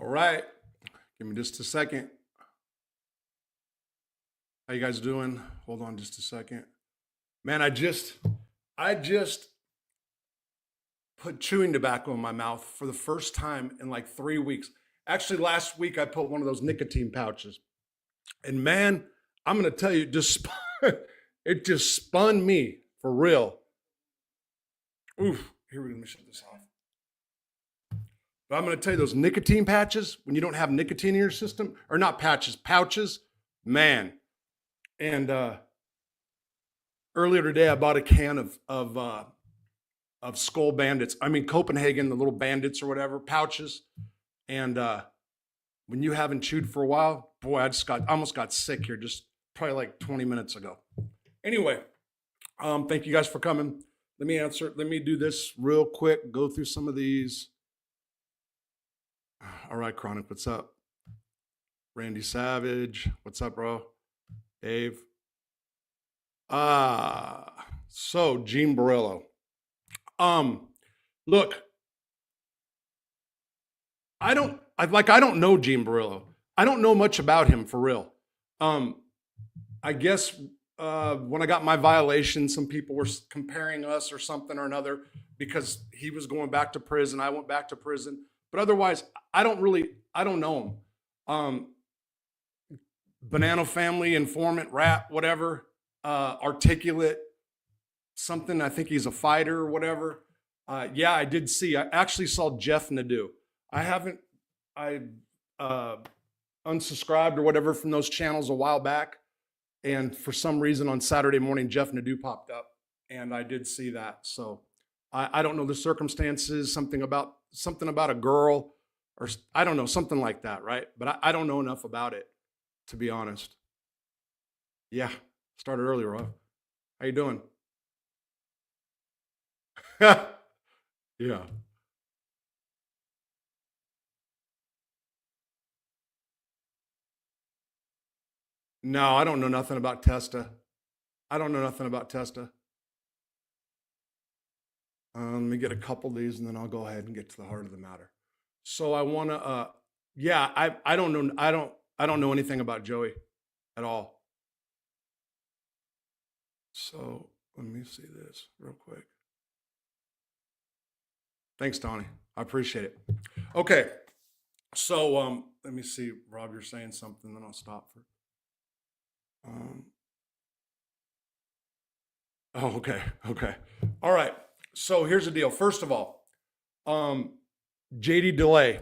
All right, give me just a second. How you guys doing? Hold on just a second. Man, I just put chewing tobacco in my mouth for the first time in like 3 weeks. Actually, last week I put one of those nicotine pouches. And man, I'm gonna tell you, it just spun me for real. Oof, here we go, let me shut this off. But I'm gonna tell you, those nicotine patches, when you don't have nicotine in your system, or not patches, pouches, man. And earlier today, I bought a can of Skull Bandits. I mean Copenhagen, the little bandits or whatever, pouches. And when you haven't chewed for a while, boy, I almost got sick here just probably like 20 minutes ago. Anyway, thank you guys for coming. Let me do this real quick, go through some of these. All right, Chronic, what's up? Randy Savage, what's up, bro? Dave. So Gene Barillo. Look, I don't know Gene Barillo. I don't know much about him for real. I guess when I got my violation, some people were comparing us or something or another because he was going back to prison. I went back to prison, but otherwise, I don't know him. Banana Family, informant, rap, whatever, articulate, something. I think he's a fighter or whatever. Yeah, I actually saw Jeff Nadeau. I unsubscribed or whatever from those channels a while back. And for some reason on Saturday morning, Jeff Nadeau popped up and I did see that. So I don't know the circumstances, something about a girl or I don't know, something like that, right? But I don't know enough about it, to be honest. Yeah, started earlier, huh? How you doing? Yeah. No, I don't know nothing about Testa. I don't know nothing about Testa. Let me get a couple of these and then I'll go ahead and get to the heart of the matter. So I want to, yeah, I don't know. I don't know anything about Joey at all. So let me see this real quick. Thanks, Tony. I appreciate it. Okay. So let me see, Rob, you're saying something, then I'll stop for. Oh, okay. All right. So here's the deal. First of all, JD Delay.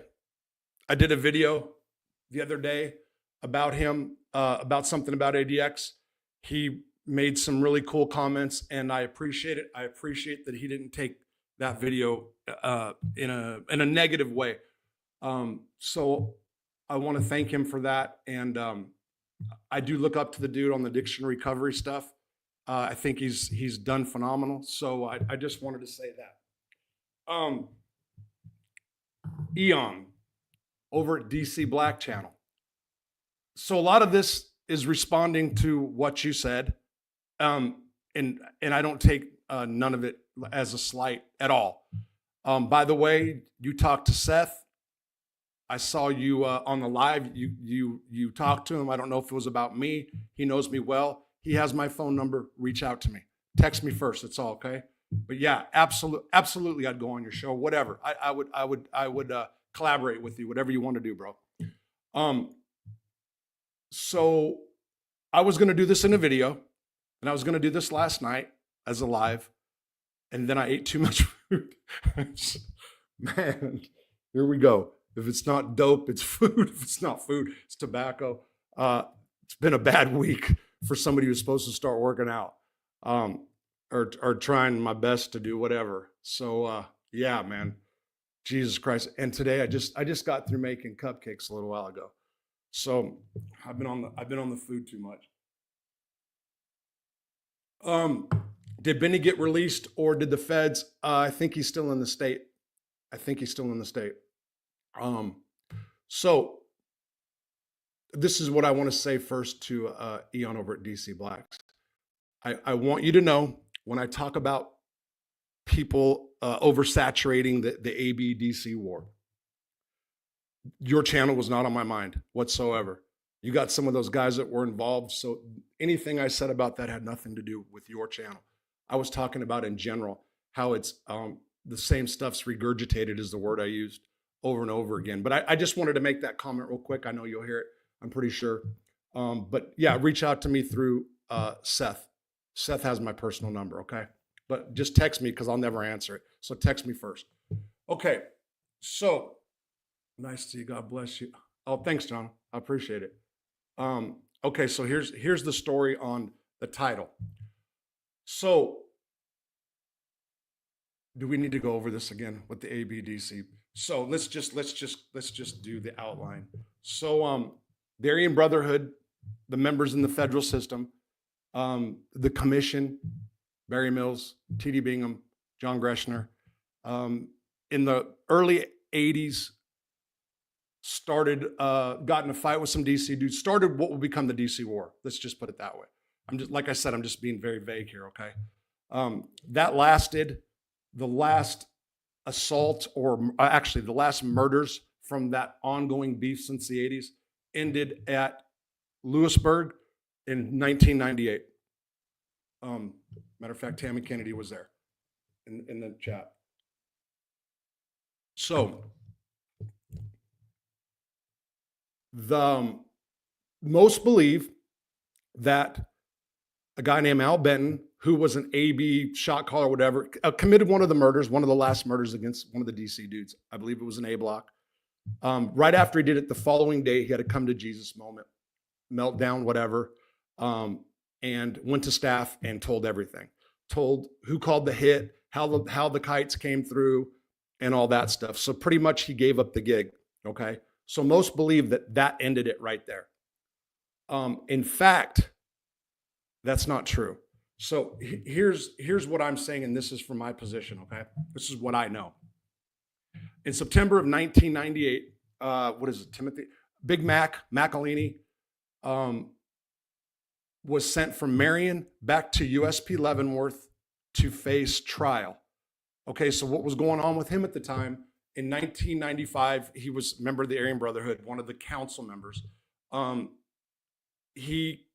I did a video the other day about him, about something about ADX. He made some really cool comments, and I appreciate it. I appreciate that he didn't take that video in a negative way. So I want to thank him for that, and I do look up to the dude on the addiction recovery stuff. I think he's done phenomenal. So I just wanted to say that. Eon over at DC Black Channel. So a lot of this is responding to what you said, and I don't take none of it as a slight at all. By the way, you talked to Seth. I saw you on the live. You talked to him. I don't know if it was about me. He knows me well. He has my phone number. Reach out to me. Text me first. It's all okay. But yeah, absolutely, I'd go on your show. Whatever. I would collaborate with you. Whatever you want to do, bro. So I was going to do this in a video, and I was going to do this last night as a live, and then I ate too much food. Man, here we go. If it's not dope, it's food. If it's not food, it's tobacco. It's been a bad week for somebody who's supposed to start working out, or trying my best to do whatever. So yeah, man, Jesus Christ. And today I just got through making cupcakes a little while ago. So I've been on the food too much. Did Benny get released or did the feds? I think he's still in the state. So this is what I want to say first to Eon over at DC Blacks. I want you to know when I talk about people oversaturating the AB DC war, Your channel was not on my mind whatsoever. You got some of those guys that were involved. So anything I said about that had nothing to do with your channel. I was talking about in general how it's the same stuff's regurgitated is the word I used over and over again. But I just wanted to make that comment real quick. I know you'll hear it, I'm pretty sure. But yeah, reach out to me through Seth. Seth has my personal number, okay? But just text me because I'll never answer it. So text me first. Okay, so nice to see you. God bless you. Oh, thanks, John. I appreciate it. Okay, so here's the story on the title. So do we need to go over this again with the ABDC? So let's just do the outline. So the Aryan Brotherhood, the members in the federal system, the commission, Barry Mills, T.D. Bingham, John Greshner, in the early 80s, got in a fight with some DC dudes, started what will become the DC war. Let's just put it that way. Like I said, I'm just being very vague here, okay? That lasted, the last assault, or actually the last murders from that ongoing beef since the 80s ended at Lewisburg in 1998. Matter of fact, Tammy Kennedy was there in the chat. So most believe that a guy named Al Benton, who was an AB shot caller or whatever, committed one of the murders, one of the last murders against one of the DC dudes. I believe it was an A block. Right after he did it, the following day, he had a come to Jesus moment, meltdown, whatever, and went to staff and told everything. Told who called the hit, how the kites came through, and all that stuff. So pretty much he gave up the gig, okay? So most believe that ended it right there. In fact, that's not true. So here's what I'm saying, and this is from my position, okay? This is what I know. In September of 1998, what is it, Timothy? Big Mac, McElhaney, was sent from Marion back to USP Leavenworth to face trial. Okay, so what was going on with him at the time? In 1995, he was a member of the Aryan Brotherhood, one of the council members. He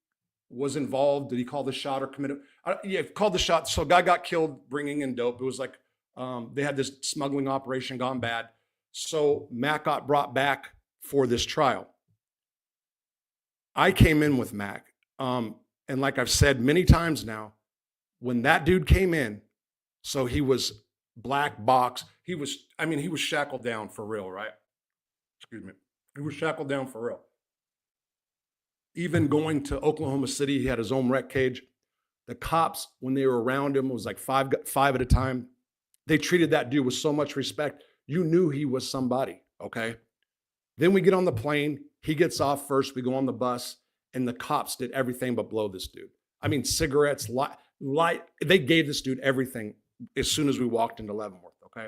was involved. Did he call the shot or commit? Yeah, called the shot. So a guy got killed bringing in dope. It was like they had this smuggling operation gone bad. So Mac got brought back for this trial. I came in with Mac. And like I've said many times now, when that dude came in, so he was black box. He was shackled down for real, right? Excuse me. He was shackled down for real. Even going to Oklahoma City, he had his own rec cage. The cops, when they were around him, it was like five at a time. They treated that dude with so much respect. You knew he was somebody, okay? Then we get on the plane. He gets off first. We go on the bus, and the cops did everything but blow this dude. I mean, cigarettes, light. They gave this dude everything as soon as we walked into Leavenworth, okay?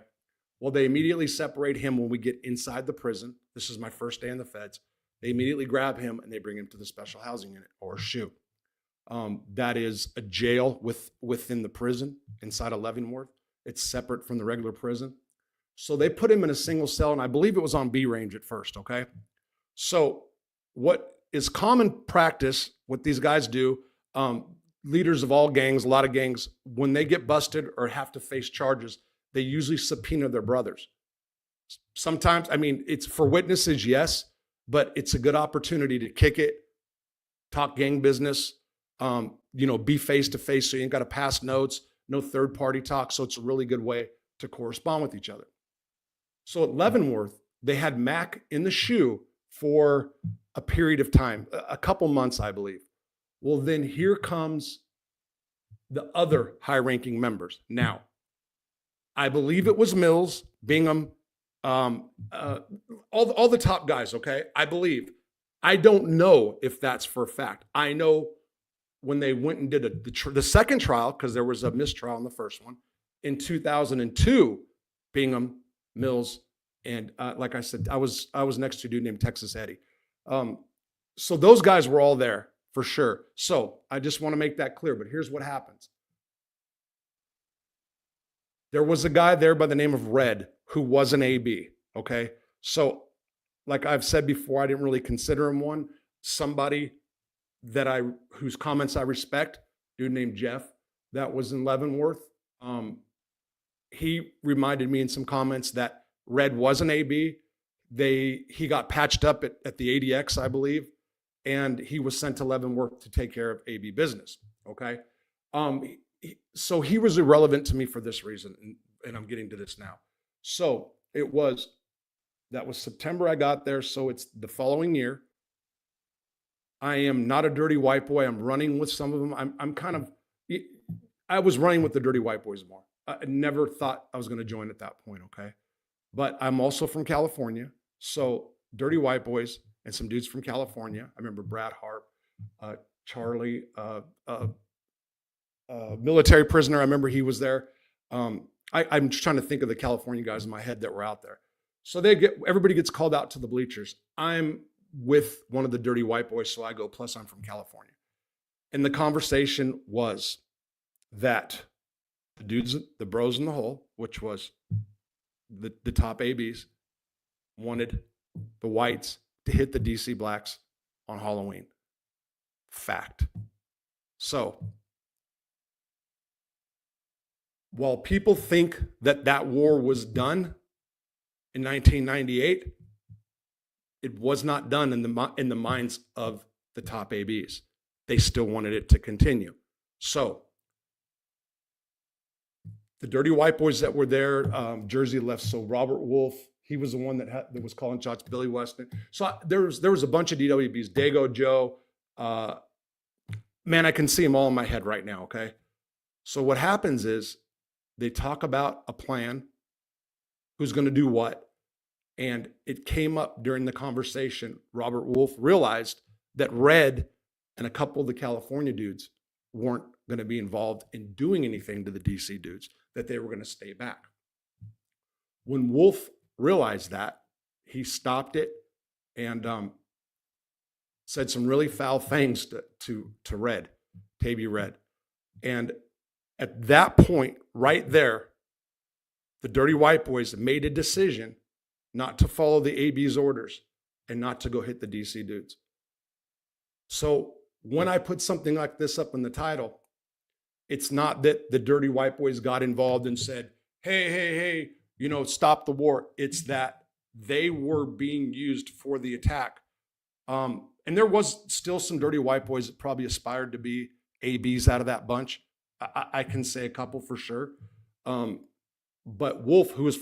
Well, they immediately separate him when we get inside the prison. This is my first day in the feds. They immediately grab him and they bring him to the special housing unit, or SHU. That is a jail within the prison inside of Leavenworth. It's separate from the regular prison. So they put him in a single cell, and I believe it was on B range at first, okay? So what is common practice, what these guys do, leaders of all gangs, a lot of gangs, when they get busted or have to face charges, they usually subpoena their brothers. Sometimes, I mean, it's for witnesses, yes, but it's a good opportunity to kick it, talk gang business, be face to face, so you ain't got to pass notes, no third party talk. So it's a really good way to correspond with each other. So at Leavenworth, they had Mac in the SHU for a period of time, a couple months, I believe. Well, then here comes the other high-ranking members. Now, I believe it was Mills, Bingham, all the top guys, okay? I believe. I don't know if that's for a fact. I know when they went and did the second trial, because there was a mistrial in the first one, in 2002, Bingham, Mills, and like I said, I was next to a dude named Texas Eddie. So those guys were all there for sure. So I just want to make that clear, but here's what happens. There was a guy there by the name of Red who was an AB, okay? So like I've said before, I didn't really consider him one. Somebody whose comments I respect, dude named Jeff, that was in Leavenworth. He reminded me in some comments that Red was an AB. He got patched up at the ADX, I believe, and he was sent to Leavenworth to take care of AB business. Okay. So he was irrelevant to me for this reason, and I'm getting to this now. So that was September I got there, so it's the following year. I am not a dirty white boy. I'm running with some of them. I was running with the dirty white boys more. I never thought I was going to join at that point, okay? But I'm also from California, so dirty white boys and some dudes from California. I remember Brad Harp, Charlie, military prisoner. I remember he was there. I'm just trying to think of the California guys in my head that were out there. So everybody gets called out to the bleachers. I'm with one of the dirty white boys, so I go, plus I'm from California. And the conversation was that the dudes, the bros in the hole, which was the top ABs, wanted the whites to hit the DC blacks on Halloween. Fact. So while people think that war was done in 1998, it was not done in the minds of the top ABs. They still wanted it to continue. So the dirty white boys that were there, Jersey left. So Robert Wolf, he was the one that was calling shots. Billy Weston. So there was a bunch of DWBs. Dago Joe. Man, I can see them all in my head right now. Okay. So what happens is they talk about a plan, who's going to do what, and it came up during the conversation. Robert Wolf realized that Red and a couple of the California dudes weren't going to be involved in doing anything to the DC dudes, that they were going to stay back. When Wolf realized that, he stopped it and said some really foul things to Red, Tabby Red. And at that point, right there, the dirty white boys made a decision not to follow the AB's orders and not to go hit the DC dudes. So when I put something like this up in the title, it's not that the dirty white boys got involved and said, hey, stop the war. It's that they were being used for the attack. And there was still some dirty white boys that probably aspired to be ABs out of that bunch. I can say a couple for sure. But Wolf, who was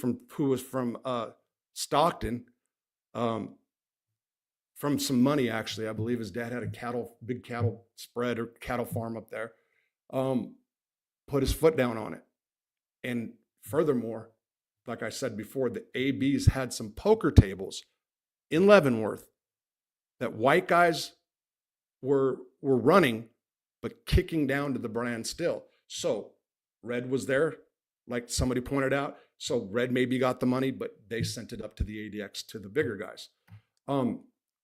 from Stockton, from some money, actually, I believe his dad had a big cattle spread or cattle farm up there, put his foot down on it. And furthermore, like I said before, the ABs had some poker tables in Leavenworth that white guys were running, but kicking down to the brand still. So Red was there, like somebody pointed out. So Red maybe got the money, but they sent it up to the ADX, to the bigger guys.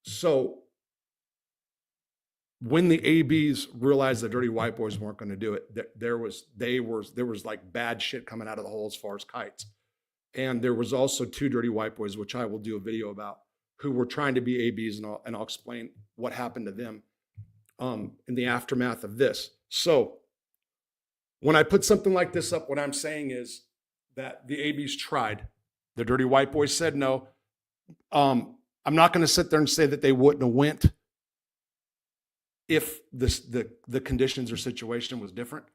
So when the ABs realized the dirty white boys weren't going to do it, there was like bad shit coming out of the hole as far as kites. And there was also two dirty white boys, which I will do a video about, who were trying to be ABs, and I'll explain what happened to them in the aftermath of this. So when I put something like this up, what I'm saying is that the ABs tried. The dirty white boys said no. I'm not going to sit there and say that they wouldn't have went if the conditions or situation was different.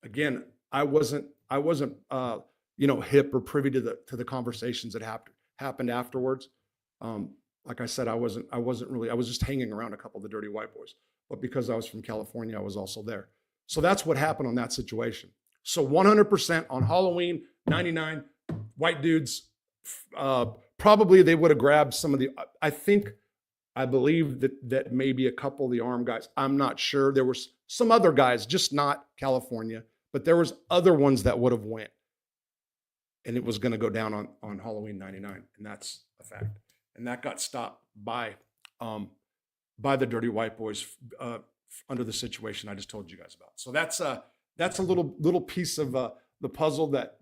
Again, I wasn't hip or privy to the conversations that happened afterwards. Like I said, I was just hanging around a couple of the dirty white boys, but because I was from California, I was also there. So that's what happened on that situation. So 100% on Halloween, 99 white dudes, probably they would have grabbed some of the, I believe that maybe a couple of the armed guys, I'm not sure. There were some other guys, just not California, but there was other ones that would have went. And it was going to go down on Halloween 99. And that's a fact. And that got stopped by the dirty white boys under the situation I just told you guys about. So that's a little piece of the puzzle that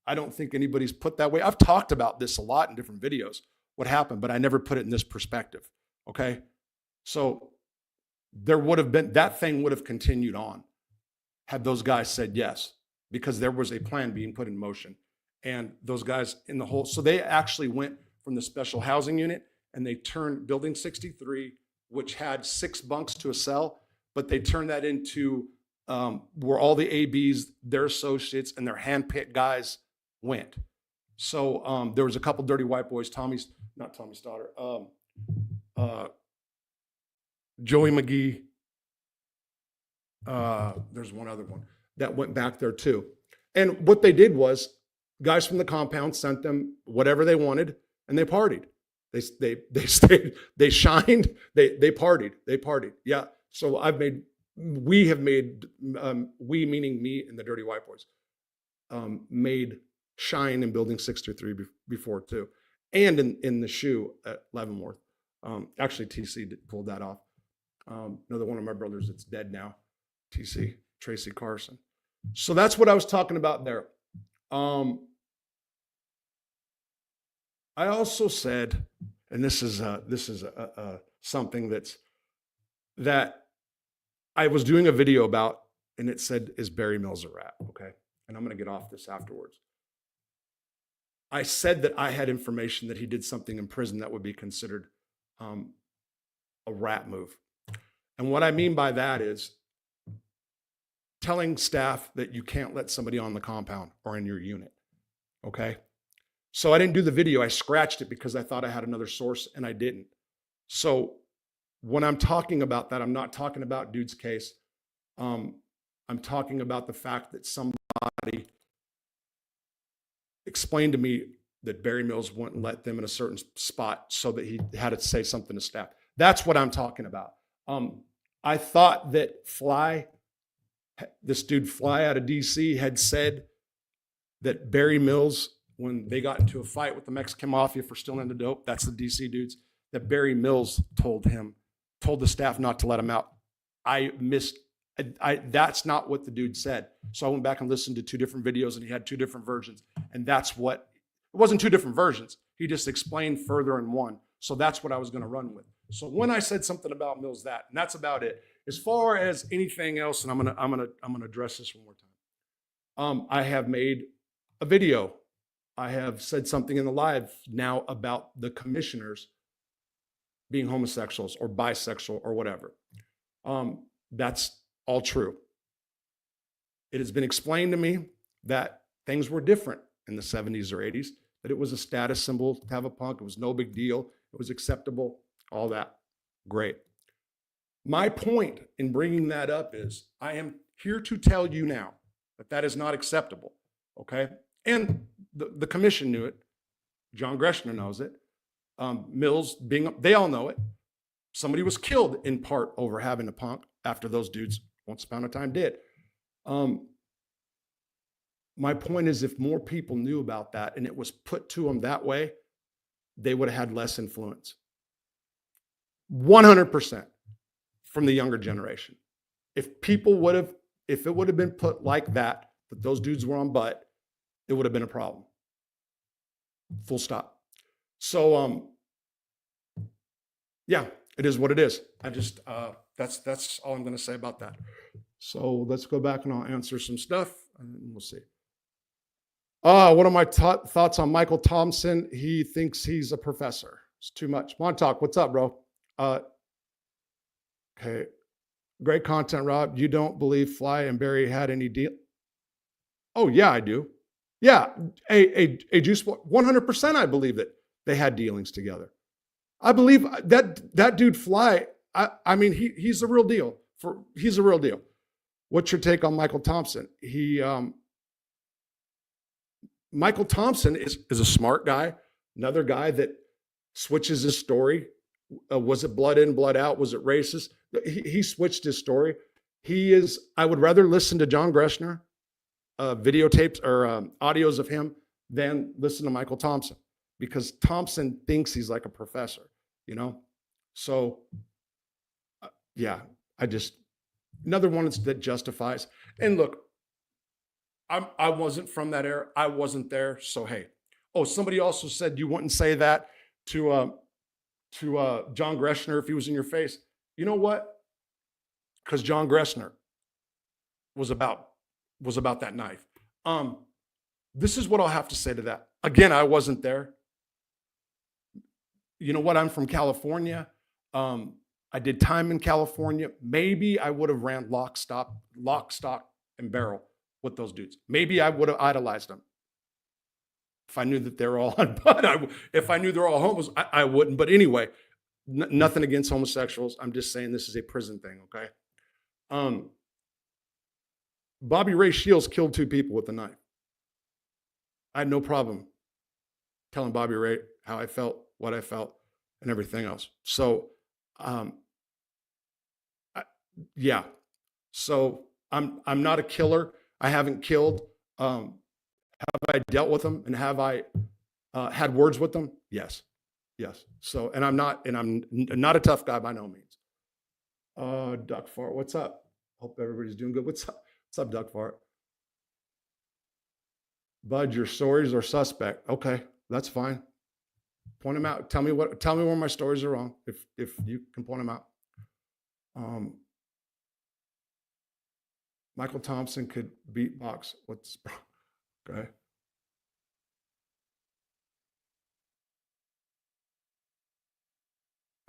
I don't think anybody's put that way. I've talked about this a lot in different videos. what happened, but I never put it in this perspective. Okay. So there would have been, that thing would have continued on had those guys said yes, because there was a plan being put in motion. And those guys in the whole, so they actually went from the special housing unit and they turned building 63, which had 6 bunks to a cell, but they turned that into where all the ABs, their associates, and their handpicked guys went. So there was a couple dirty white boys, not Tommy's daughter, Joey McGee. There's one other one that went back there too. And what they did was guys from the compound sent them whatever they wanted and they partied. They stayed, they shined, they partied. Yeah. So we meaning me and the dirty white boys, made shine in building 63 before too. And in the shoe at Leavenworth. Actually TC pulled that off. Another one of my brothers that's dead now, TC, Tracy Carson. So that's what I was talking about there. I also said, and this is something that I was doing a video about, and it said, is Barry Mills a rat? Okay. And I'm going to get off this afterwards. I said that I had information that he did something in prison that would be considered a rat move. And what I mean by that is telling staff that you can't let somebody on the compound or in your unit. Okay. So I didn't do the video. I scratched it because I thought I had another source and I didn't. So when I'm talking about that, I'm not talking about dude's case. I'm talking about the fact that somebody explained to me that Barry Mills wouldn't let them in a certain spot so that he had to say something to staff. That's what I'm talking about. I thought that this dude Fly out of DC had said that Barry Mills, when they got into a fight with the Mexican mafia for stealing the dope, that's the DC dudes, that Barry Mills told the staff not to let him out. That's not what the dude said. So I went back and listened to 2 different videos and he had 2 different versions. And it wasn't 2 different versions. He just explained further in one. So that's what I was going to run with. So when I said something about Mills, and that's about it. As far as anything else, and I'm gonna address this one more time. I have made a video. I have said something in the live now about the commissioners being homosexuals or bisexual or whatever. That's all true. It has been explained to me that things were different in the 70s or 80s, that it was a status symbol to have a punk. It was no big deal. It was acceptable, all that. Great. My point in bringing that up is I am here to tell you now that that is not acceptable, okay? And the commission knew it. John Greshner knows it. Mills, they all know it. Somebody was killed in part over having a punk after those dudes once upon a time did. My point is if more people knew about that and it was put to them that way, they would have had less influence. 100% from the younger generation. If it would have been put like that those dudes were on butt, it would have been a problem. Full stop. So, yeah, it is what it is. I just, that's all I'm going to say about that. So let's go back and I'll answer some stuff and we'll see. What are my thoughts on Michael Thompson? He thinks he's a professor. It's too much. Montauk, what's up, bro? Okay. Great content, Rob. You don't believe Fly and Barry had any deal? Oh, yeah, I do. Yeah, a juice, 100% I believe that they had dealings together. I believe that dude Fly, I mean, he's the real deal. He's a real deal. What's your take on Michael Thompson? Michael Thompson is a smart guy, another guy that switches his story. Was it blood in, blood out? Was it racist? He switched his story. I would rather listen to John Greshner, videotapes or audios of him than listen to Michael Thompson, because Thompson thinks he's like a professor, you know? So, yeah, another one that justifies. And look, I wasn't from that era. I wasn't there. So, hey. Oh, somebody also said you wouldn't say that to John Greshner if he was in your face. You know what? Because John Greshner was about that knife. This is what I'll have to say to that. Again, I wasn't there. You know what? I'm from California. I did time in California. Maybe I would have ran lock, stock, and barrel with those dudes. Maybe I would have idolized them if I knew that they're all on. But if I knew they're all homos, I wouldn't. But anyway, nothing against homosexuals. I'm just saying this is a prison thing. Okay. Bobby Ray Shields killed 2 people with a knife. I had no problem telling Bobby Ray how I felt, what I felt, and everything else. So, yeah. So I'm not a killer. I haven't killed. Have I dealt with them and have I had words with them? Yes. So, and I'm not a tough guy by no means. Duck Fart, what's up? Hope everybody's doing good. What's up? What's up, Duck Fart? Bud, your stories are suspect. Okay, that's fine. Point them out. Tell me where my stories are wrong. If you can point them out. Michael Thompson could beatbox. Okay.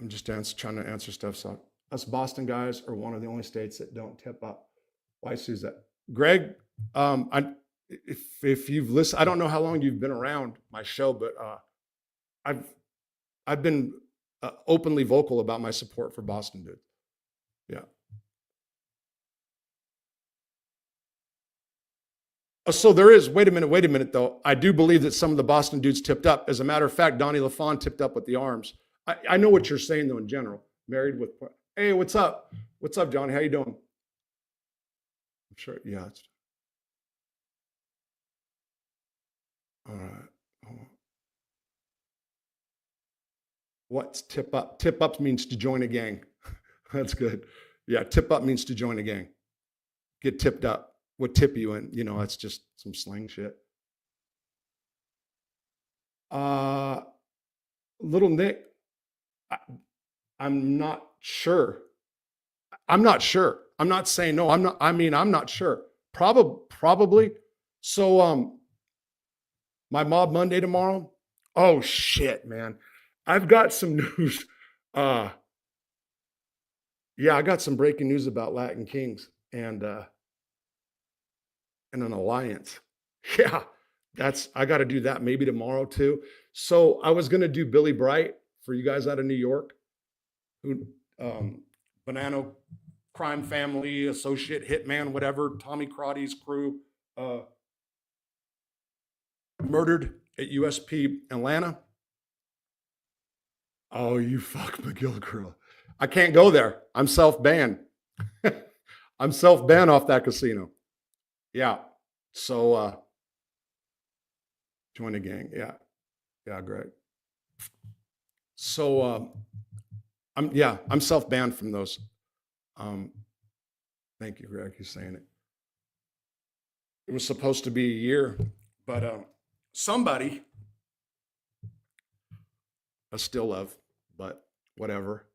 I'm just trying to answer stuff. So us Boston guys are one of the only states that don't tip up. Why is that? Greg, if you've listened, I don't know how long you've been around my show, but I've been openly vocal about my support for Boston dudes. Yeah. So there is, wait a minute though. I do believe that some of the Boston dudes tipped up. As a matter of fact, Donnie LaFawn tipped up with the arms. I know what you're saying though in general. Married with, hey, what's up? What's up, Johnny? How you doing? I'm sure, yeah. All right. What's tip up? Tip up means to join a gang. That's good. Yeah, tip up means to join a gang. Get tipped up. What tip you in? You know, that's just some slang shit. Little Nick, I'm not sure. I'm not sure. I'm not saying no. I'm not sure. Probably. So, my Mob Monday tomorrow. Oh shit, man. I've got some news. Yeah, I got some breaking news about Latin Kings and an alliance. Yeah, I got to do that maybe tomorrow too. So I was going to do Billy Bright for you guys out of New York, who Banana Crime Family, Associate Hitman, whatever, Tommy Crotty's crew, murdered at USP Atlanta. Oh, you fuck McGill girl. I can't go there. I'm self-banned. I'm self-banned off that casino. Yeah. So join the gang. Yeah. Yeah, great. So I'm self-banned from those. Thank you, Greg. You're saying it. It was supposed to be a year, but somebody I still love, but whatever.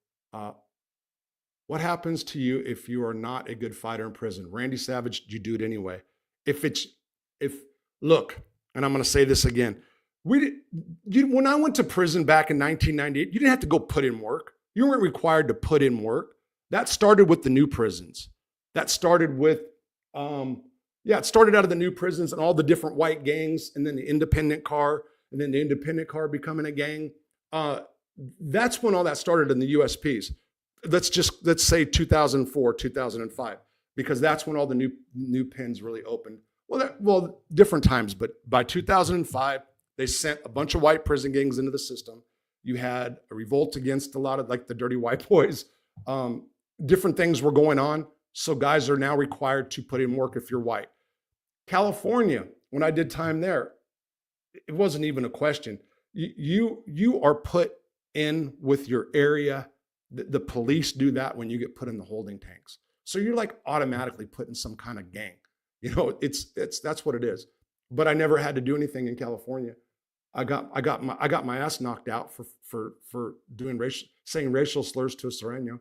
What happens to you if you are not a good fighter in prison? Randy Savage, you do it anyway. Look, and I'm going to say this again. When I went to prison back in 1998, you didn't have to go put in work. You weren't required to put in work. That started with the new prisons. That started with, it started out of the new prisons and all the different white gangs, and then the independent car, and then the independent car becoming a gang. That's when all that started in the USPs. Let's say 2004, 2005, because that's when all the new pens really opened. Well, different times, but by 2005, they sent a bunch of white prison gangs into the system. You had a revolt against a lot of like the dirty white boys. Different things were going on. So guys are now required to put in work if you're white. California, when I did time there, it wasn't even a question. You are put in with your area. The police do that when you get put in the holding tanks. So you're like automatically put in some kind of gang. You know, that's what it is. But I never had to do anything in California. I got my ass knocked out for saying racial slurs to a Sereno.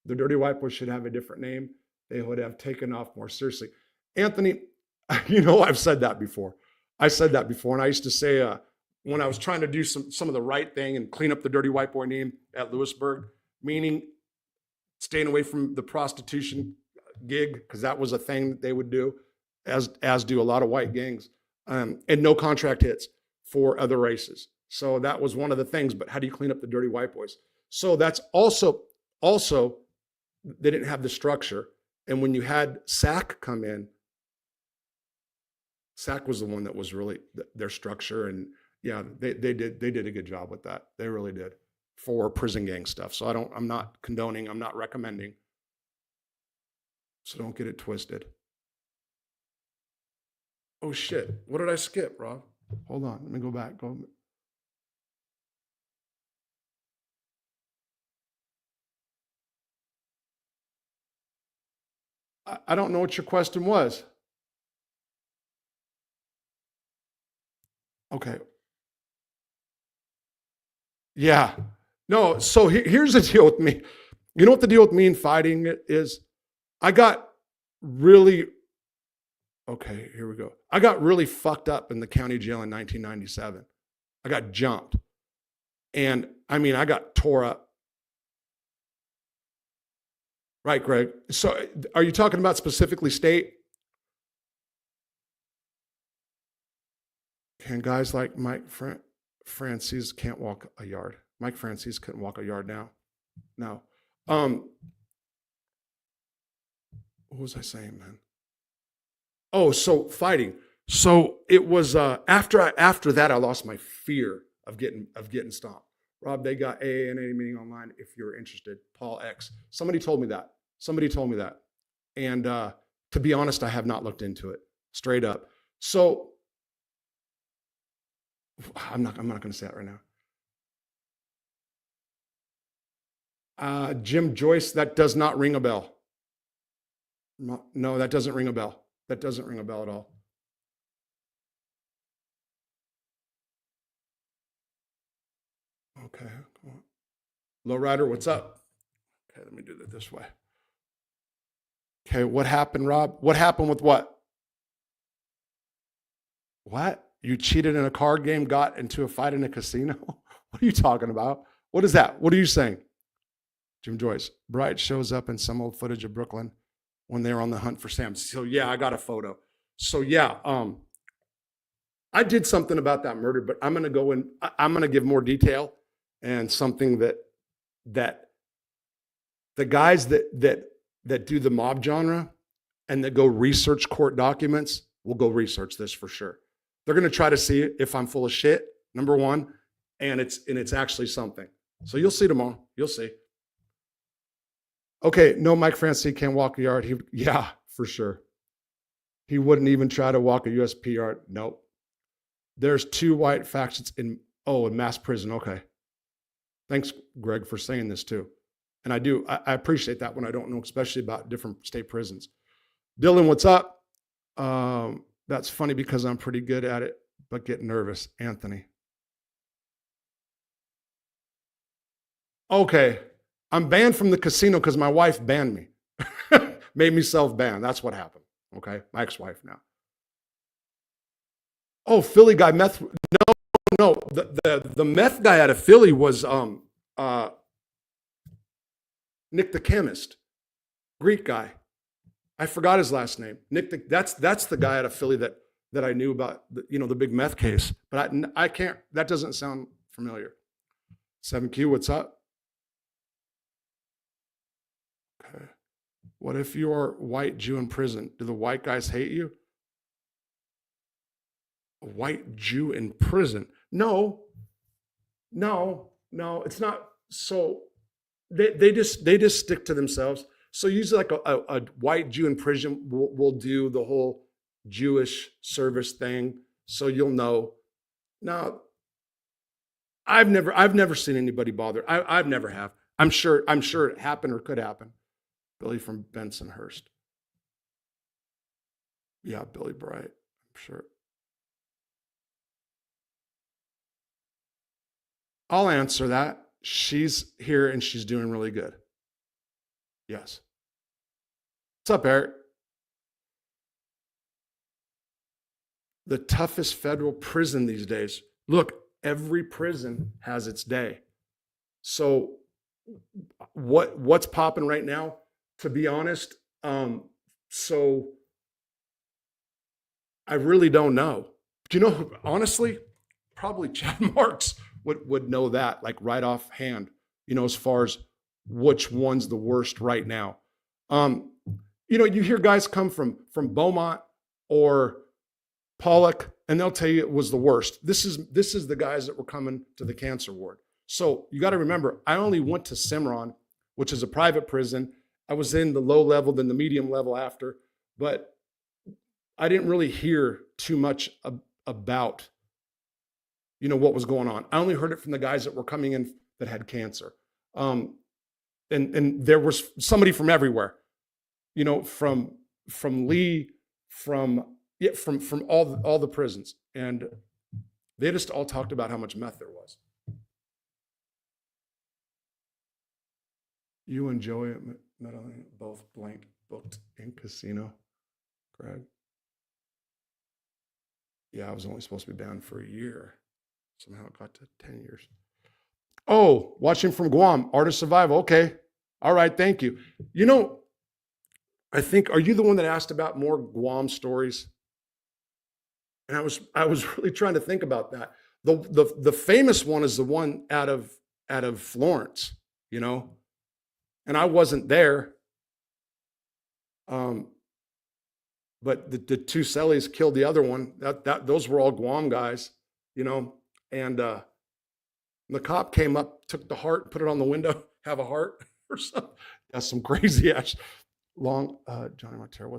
The Dirty White Boys should have a different name. They would have taken off more seriously. Anthony, I've said that before. I said that before, and I used to say when I was trying to do some of the right thing and clean up the Dirty White Boy name at Lewisburg, meaning staying away from the prostitution gig, because that was a thing that they would do, as do a lot of white gangs, and no contract hits for other races. So that was one of the things. But how do you clean up the Dirty White Boys? So that's also they didn't have the structure. And when you had SAC come in, SAC was the one that was really their structure. And yeah, they did a good job with that. They really did, for prison gang stuff. So I'm not condoning, I'm not recommending. So don't get it twisted. Oh shit, what did I skip, Rob? Hold on, let me go back. I don't know what your question was. Okay. Yeah. No, so here's the deal with me. You know what the deal with me in fighting it is? I got really, okay, here we go. I got really fucked up in the county jail in 1997. I got jumped. And I mean, I got tore up. Right, Greg? So are you talking about specifically state? Can guys like Mike Francis can't walk a yard? Mike Francis couldn't walk a yard now. No. What was I saying, man? Oh, so fighting. So it was after that I lost my fear of getting stomped. Rob, they got AA and AA meeting online if you're interested. Paul X. Somebody told me that. And to be honest, I have not looked into it straight up. So I'm not going to say that right now. Jim Joyce, that does not ring a bell. No, that doesn't ring a bell. That doesn't ring a bell at all. Okay. Come on. Lowrider, what's up? Okay, let me do it this way. Okay, what happened, Rob? What happened with what? What? You cheated in a card game, got into a fight in a casino? What are you talking about? What is that? What are you saying? Jim Joyce, Bright shows up in some old footage of Brooklyn when they were on the hunt for Sam. So yeah, I got a photo. So yeah, I did something about that murder, but I'm gonna go in, I'm gonna give more detail, and something that the guys that do the mob genre and that go research court documents will go research this for sure. They're going to try to see if I'm full of shit, number one, and it's actually something. So you'll see tomorrow. You'll see. Okay, no, Mike Francis can't walk a yard. Yeah, for sure. He wouldn't even try to walk a USP yard. Nope. There's 2 white factions in mass prison. Okay. Thanks, Greg, for saying this too. And I appreciate that when I don't know, especially about different state prisons. Dylan, what's up? That's funny because I'm pretty good at it, but get nervous. Anthony. Okay. I'm banned from the casino because my wife banned me. Made me self-ban. That's what happened. Okay. My ex-wife now. Oh, Philly guy, meth. No. The meth guy out of Philly was Nick the chemist, Greek guy. I forgot his last name. Nick. That's the guy out of Philly that I knew about. The big meth case. But I can't. That doesn't sound familiar. 7Q, what's up? Okay. What if you're white Jew in prison? Do the white guys hate you? A white Jew in prison? No. It's not. So they just stick to themselves. So usually like a white Jew in prison will do the whole Jewish service thing. So you'll know. Now, I've never seen anybody bother. I've never have. I'm sure it happened or could happen. Billy from Bensonhurst. Yeah, Billy Bright. I'm sure. I'll answer that. She's here and she's doing really good. Yes. What's up, Eric? The toughest federal prison these days. Look, every prison has its day. So what's popping right now? To be honest, so I really don't know. Do you know, honestly, probably Chad Marks would know that, like right offhand, as far as which one's the worst right now. You hear guys come from Beaumont or Pollock, and they'll tell you it was the worst. This is the guys that were coming to the cancer ward. So you got to remember, I only went to Cimarron, which is a private prison. I was in the low level, then the medium level after, but I didn't really hear too much about, what was going on. I only heard it from the guys that were coming in that had cancer. And there was somebody from everywhere, from Lee, from all the prisons. And they just all talked about how much meth there was. You and Joey not only both blank booked in casino, Greg. Yeah, I was only supposed to be banned for a year. Somehow it got to 10 years. Oh, watching from Guam, Art of Survival. Okay. All right, thank you. I think, are you the one that asked about more Guam stories? And I was really trying to think about that. The famous one is the one out of Florence, and I wasn't there. But the two cellies killed the other one. Those were all Guam guys, and the cop came up, took the heart, put it on the window, have a heart or something. Yeah, some crazy ass long Johnny Montero.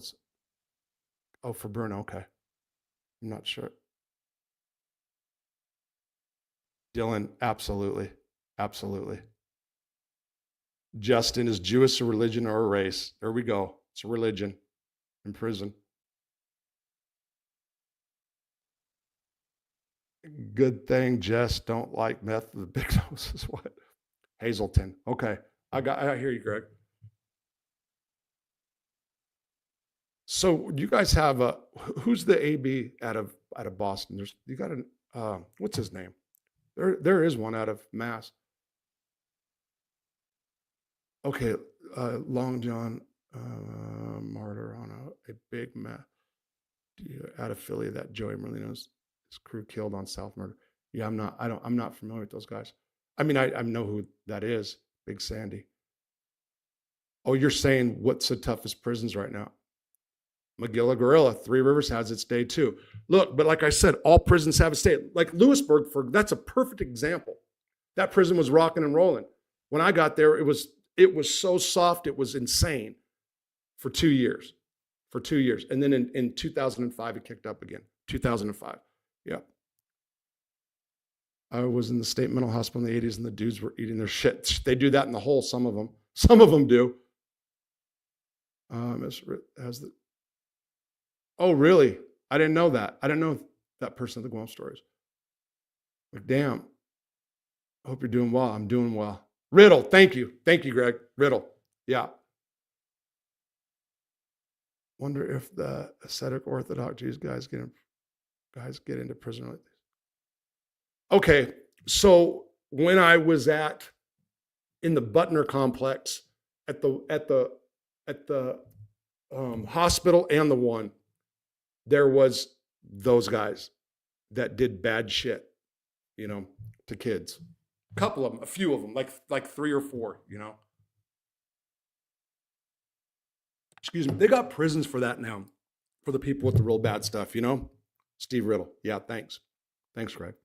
For Bruno, okay. I'm not sure. Dylan, absolutely. Absolutely. Justin, is Jewish a religion or a race? There we go. It's a religion in prison. Good thing Jess don't like meth. The big dose is what? Hazelton. Okay. I hear you, Greg. So you guys have who's the AB out of Boston? You got what's his name? There is one out of Mass. Okay, Long John martyr on a big meth out of Philly that Joey Merlino's crew killed on South Murder. Yeah, I'm not familiar with those guys. I mean, I know who that is, Big Sandy. Oh, you're saying what's the toughest prisons right now? Magilla Gorilla, Three Rivers has its day too. Look, but like I said, all prisons have its day. Like Lewisburg, that's a perfect example. That prison was rocking and rolling. When I got there, it was so soft, it was insane for 2 years. And then in 2005, it kicked up again. 2005. Yeah. I was in the state mental hospital in the 80s and the dudes were eating their shit. They do that in the hole, some of them. Some of them do. Oh, really? I didn't know that. I didn't know that person at the Guam stories. Like, damn. I hope you're doing well. I'm doing well. Riddle, thank you. Thank you, Greg. Riddle. Yeah. Wonder if the ascetic Orthodox Jews guys get into prison like this. Okay, so when I was in the Butner complex at the hospital and the one, there was those guys that did bad shit, to kids. A couple of them, a few of them, like 3 or 4, Excuse me. They got prisons for that now, for the people with the real bad stuff, Steve Riddle. Yeah, thanks. Thanks, Greg.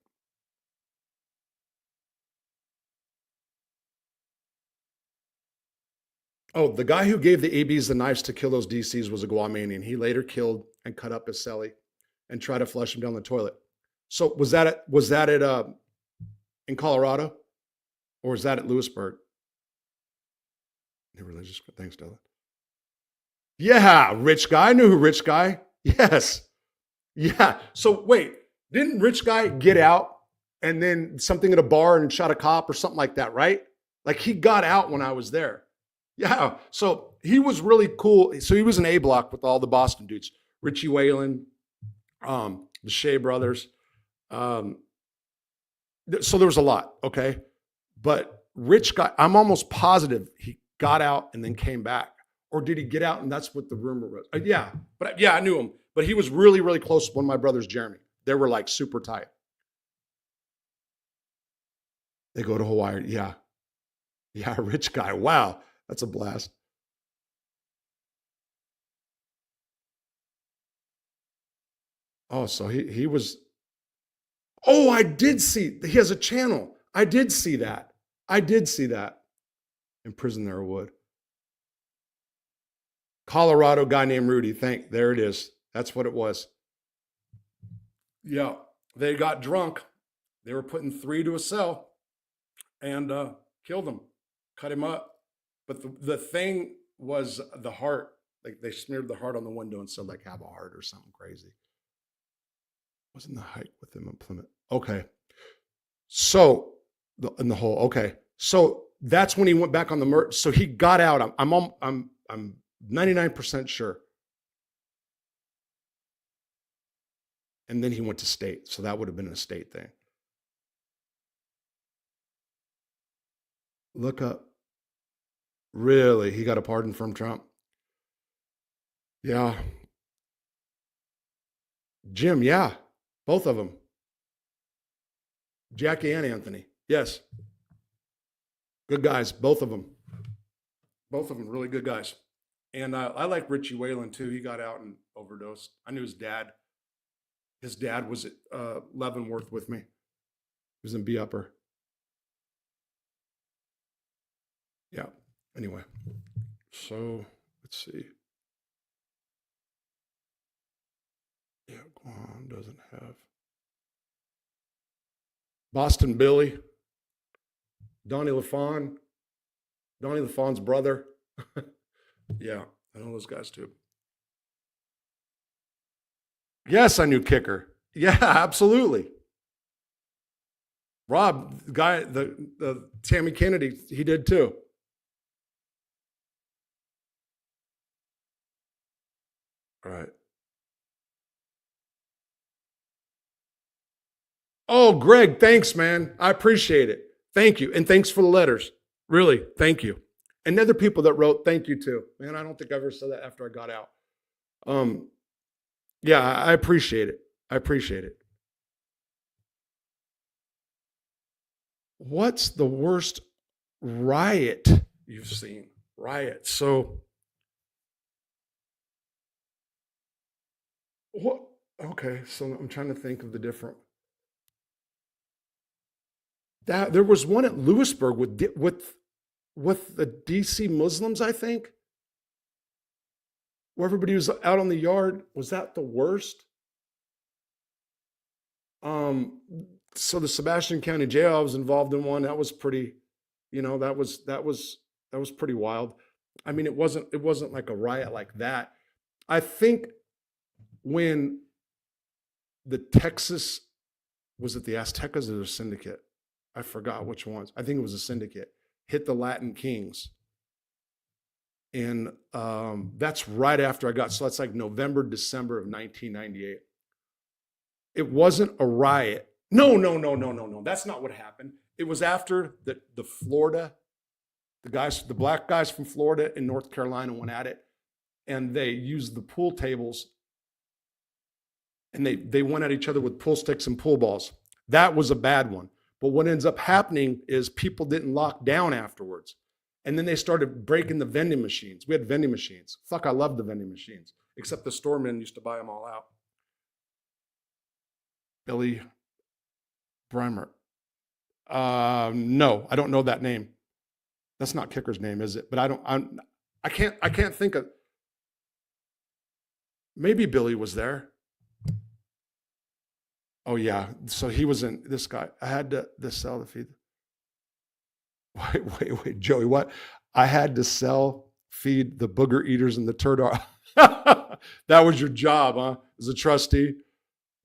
Oh, the guy who gave the ABs the knives to kill those DCs was a Guamanian. He later killed and cut up his cellie and tried to flush him down the toilet. So was that in Colorado, or was that at Lewisburg? The religious. Thanks, Dylan. Yeah, Rich Guy. I knew who Rich Guy. Yes. Yeah. So wait, didn't Rich Guy get out and then something at a bar and shot a cop or something like that, right? Like he got out when I was there. Yeah. So he was really cool. So he was an A block with all the Boston dudes, Richie Whalen, the Shea brothers. So there was a lot. Okay. But Rich got, I'm almost positive he got out and then came back. Or did he get out and that's what the rumor was? Yeah. But yeah, I knew him. But he was really, really close to one of my brothers, Jeremy. They were like super tight. They go to Hawaii. Yeah. Yeah, rich guy. Wow. That's a blast. Oh, so he was. Oh, I did see. He has a channel. I did see that. I did see that. In prison there would. Colorado guy named Rudy. There it is. That's what it was. Yeah. They got drunk. They were putting 3 to a cell and killed him, cut him up. But the thing was the heart. Like they smeared the heart on the window and said like have a heart or something crazy. Wasn't the hike with him in Plymouth? Okay. So in the hole. Okay. So that's when he went back on the murder. So he got out. I'm 99% sure. And then he went to state. So that would have been a state thing. Look up. Really? He got a pardon from Trump? Yeah. Jim, yeah. Both of them. Jackie and Anthony. Yes. Good guys, both of them. Both of them really good guys. And I like Richie Whalen too. He got out and overdosed. I knew his dad. His dad was at Leavenworth with me. He was in B Upper. Yeah. Anyway, so let's see. Yeah, Guam doesn't have. Boston Billy, Donnie LaFawn, Donnie LaFawn's brother. Yeah, I know those guys too. Yes, I knew Kicker. Yeah, absolutely. Rob, the guy, the Tammy Kennedy, he did too. All right. Oh, Greg, thanks, man. I appreciate it. Thank you. And thanks for the letters. Really, thank you. And other people that wrote, thank you too. Man, I don't think I ever said that after I got out. Yeah, I appreciate it. I appreciate it. What's the worst riot you've seen? Riot. So, what? Okay, so I'm trying to think of the different. That there was one at Lewisburg with the DC Muslims, I think, where everybody was out on the yard. Was that the worst? So the Sebastian County Jail, I was involved in one. That was pretty, that was pretty wild. I mean, it wasn't like a riot like that. I think when the Texas, was it the Aztecas or the Syndicate? I forgot which ones. I think it was a Syndicate. Hit the Latin Kings. And that's right after I got, so that's like November, December of 1998. It wasn't a riot. No. That's not what happened. It was after the Florida, the black guys from Florida and North Carolina went at it. And they used the pool tables and they went at each other with pool sticks and pool balls. That was a bad one. But what ends up happening is people didn't lock down afterwards. And then they started breaking the vending machines. We had vending machines. Fuck, I love the vending machines. Except the storemen used to buy them all out. Billy Brimer. No, I don't know that name. That's not Kicker's name, is it? But I can't think of. Maybe Billy was there. Oh yeah, so he was in this guy. I had to sell the feed. Wait, Joey, what? I had to feed the booger eaters and the turtle. That was your job, huh? As a trustee?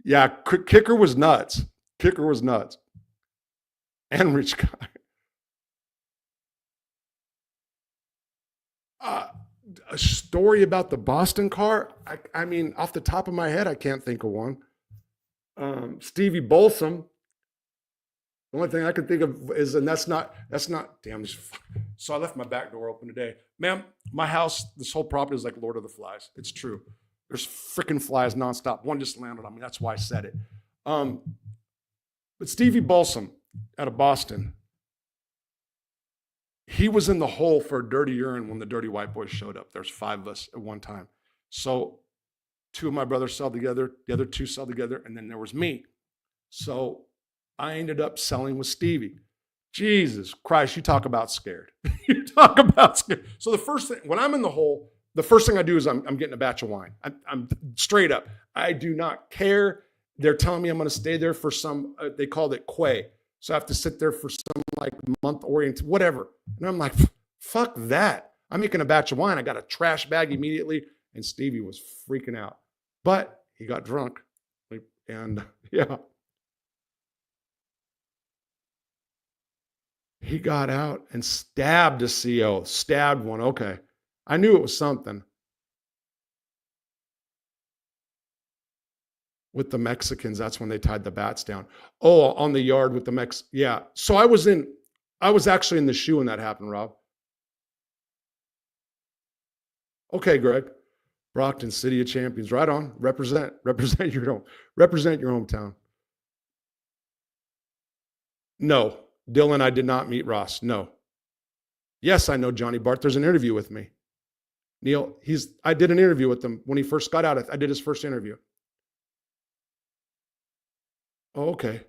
Yeah, Kicker was nuts. Kicker was nuts. and rich guy. A story about the Boston car? I mean, off the top of my head, I can't think of one. Stevie Bolsom. The only thing I can think of is, and that's not, damn. So I left my back door open today. Ma'am, my house, this whole property is like Lord of the Flies. It's true. There's freaking flies nonstop. One just landed on me. That's why I said it. But Stevie Bolsom out of Boston, he was in the hole for a dirty urine when the dirty white boys showed up. There's 5 of us at one time. So 2 of my brothers celled together, the other 2 celled together, and then there was me. So I ended up selling with Stevie. Jesus Christ, you talk about scared. You talk about scared. So the first thing, when I'm in the hole, the first thing I do is I'm getting a batch of wine. I'm straight up. I do not care. They're telling me I'm going to stay there for some, they called it quay. So I have to sit there for some like month oriented, whatever. And I'm like, fuck that. I'm making a batch of wine. I got a trash bag immediately. And Stevie was freaking out. But he got drunk. And yeah. He got out and stabbed a CO. Stabbed one. Okay. I knew it was something. With the Mexicans, that's when they tied the bats down. Oh, on the yard with the yeah. So I was actually in the shoe when that happened, Rob. Okay, Greg. Brockton, City of Champions. Right on. Represent your hometown. No. Dylan, I did not meet Ross. No. Yes, I know Johnny Bart. There's an interview with me. Neil, I did an interview with him when he first got out. I did his first interview. Oh, okay.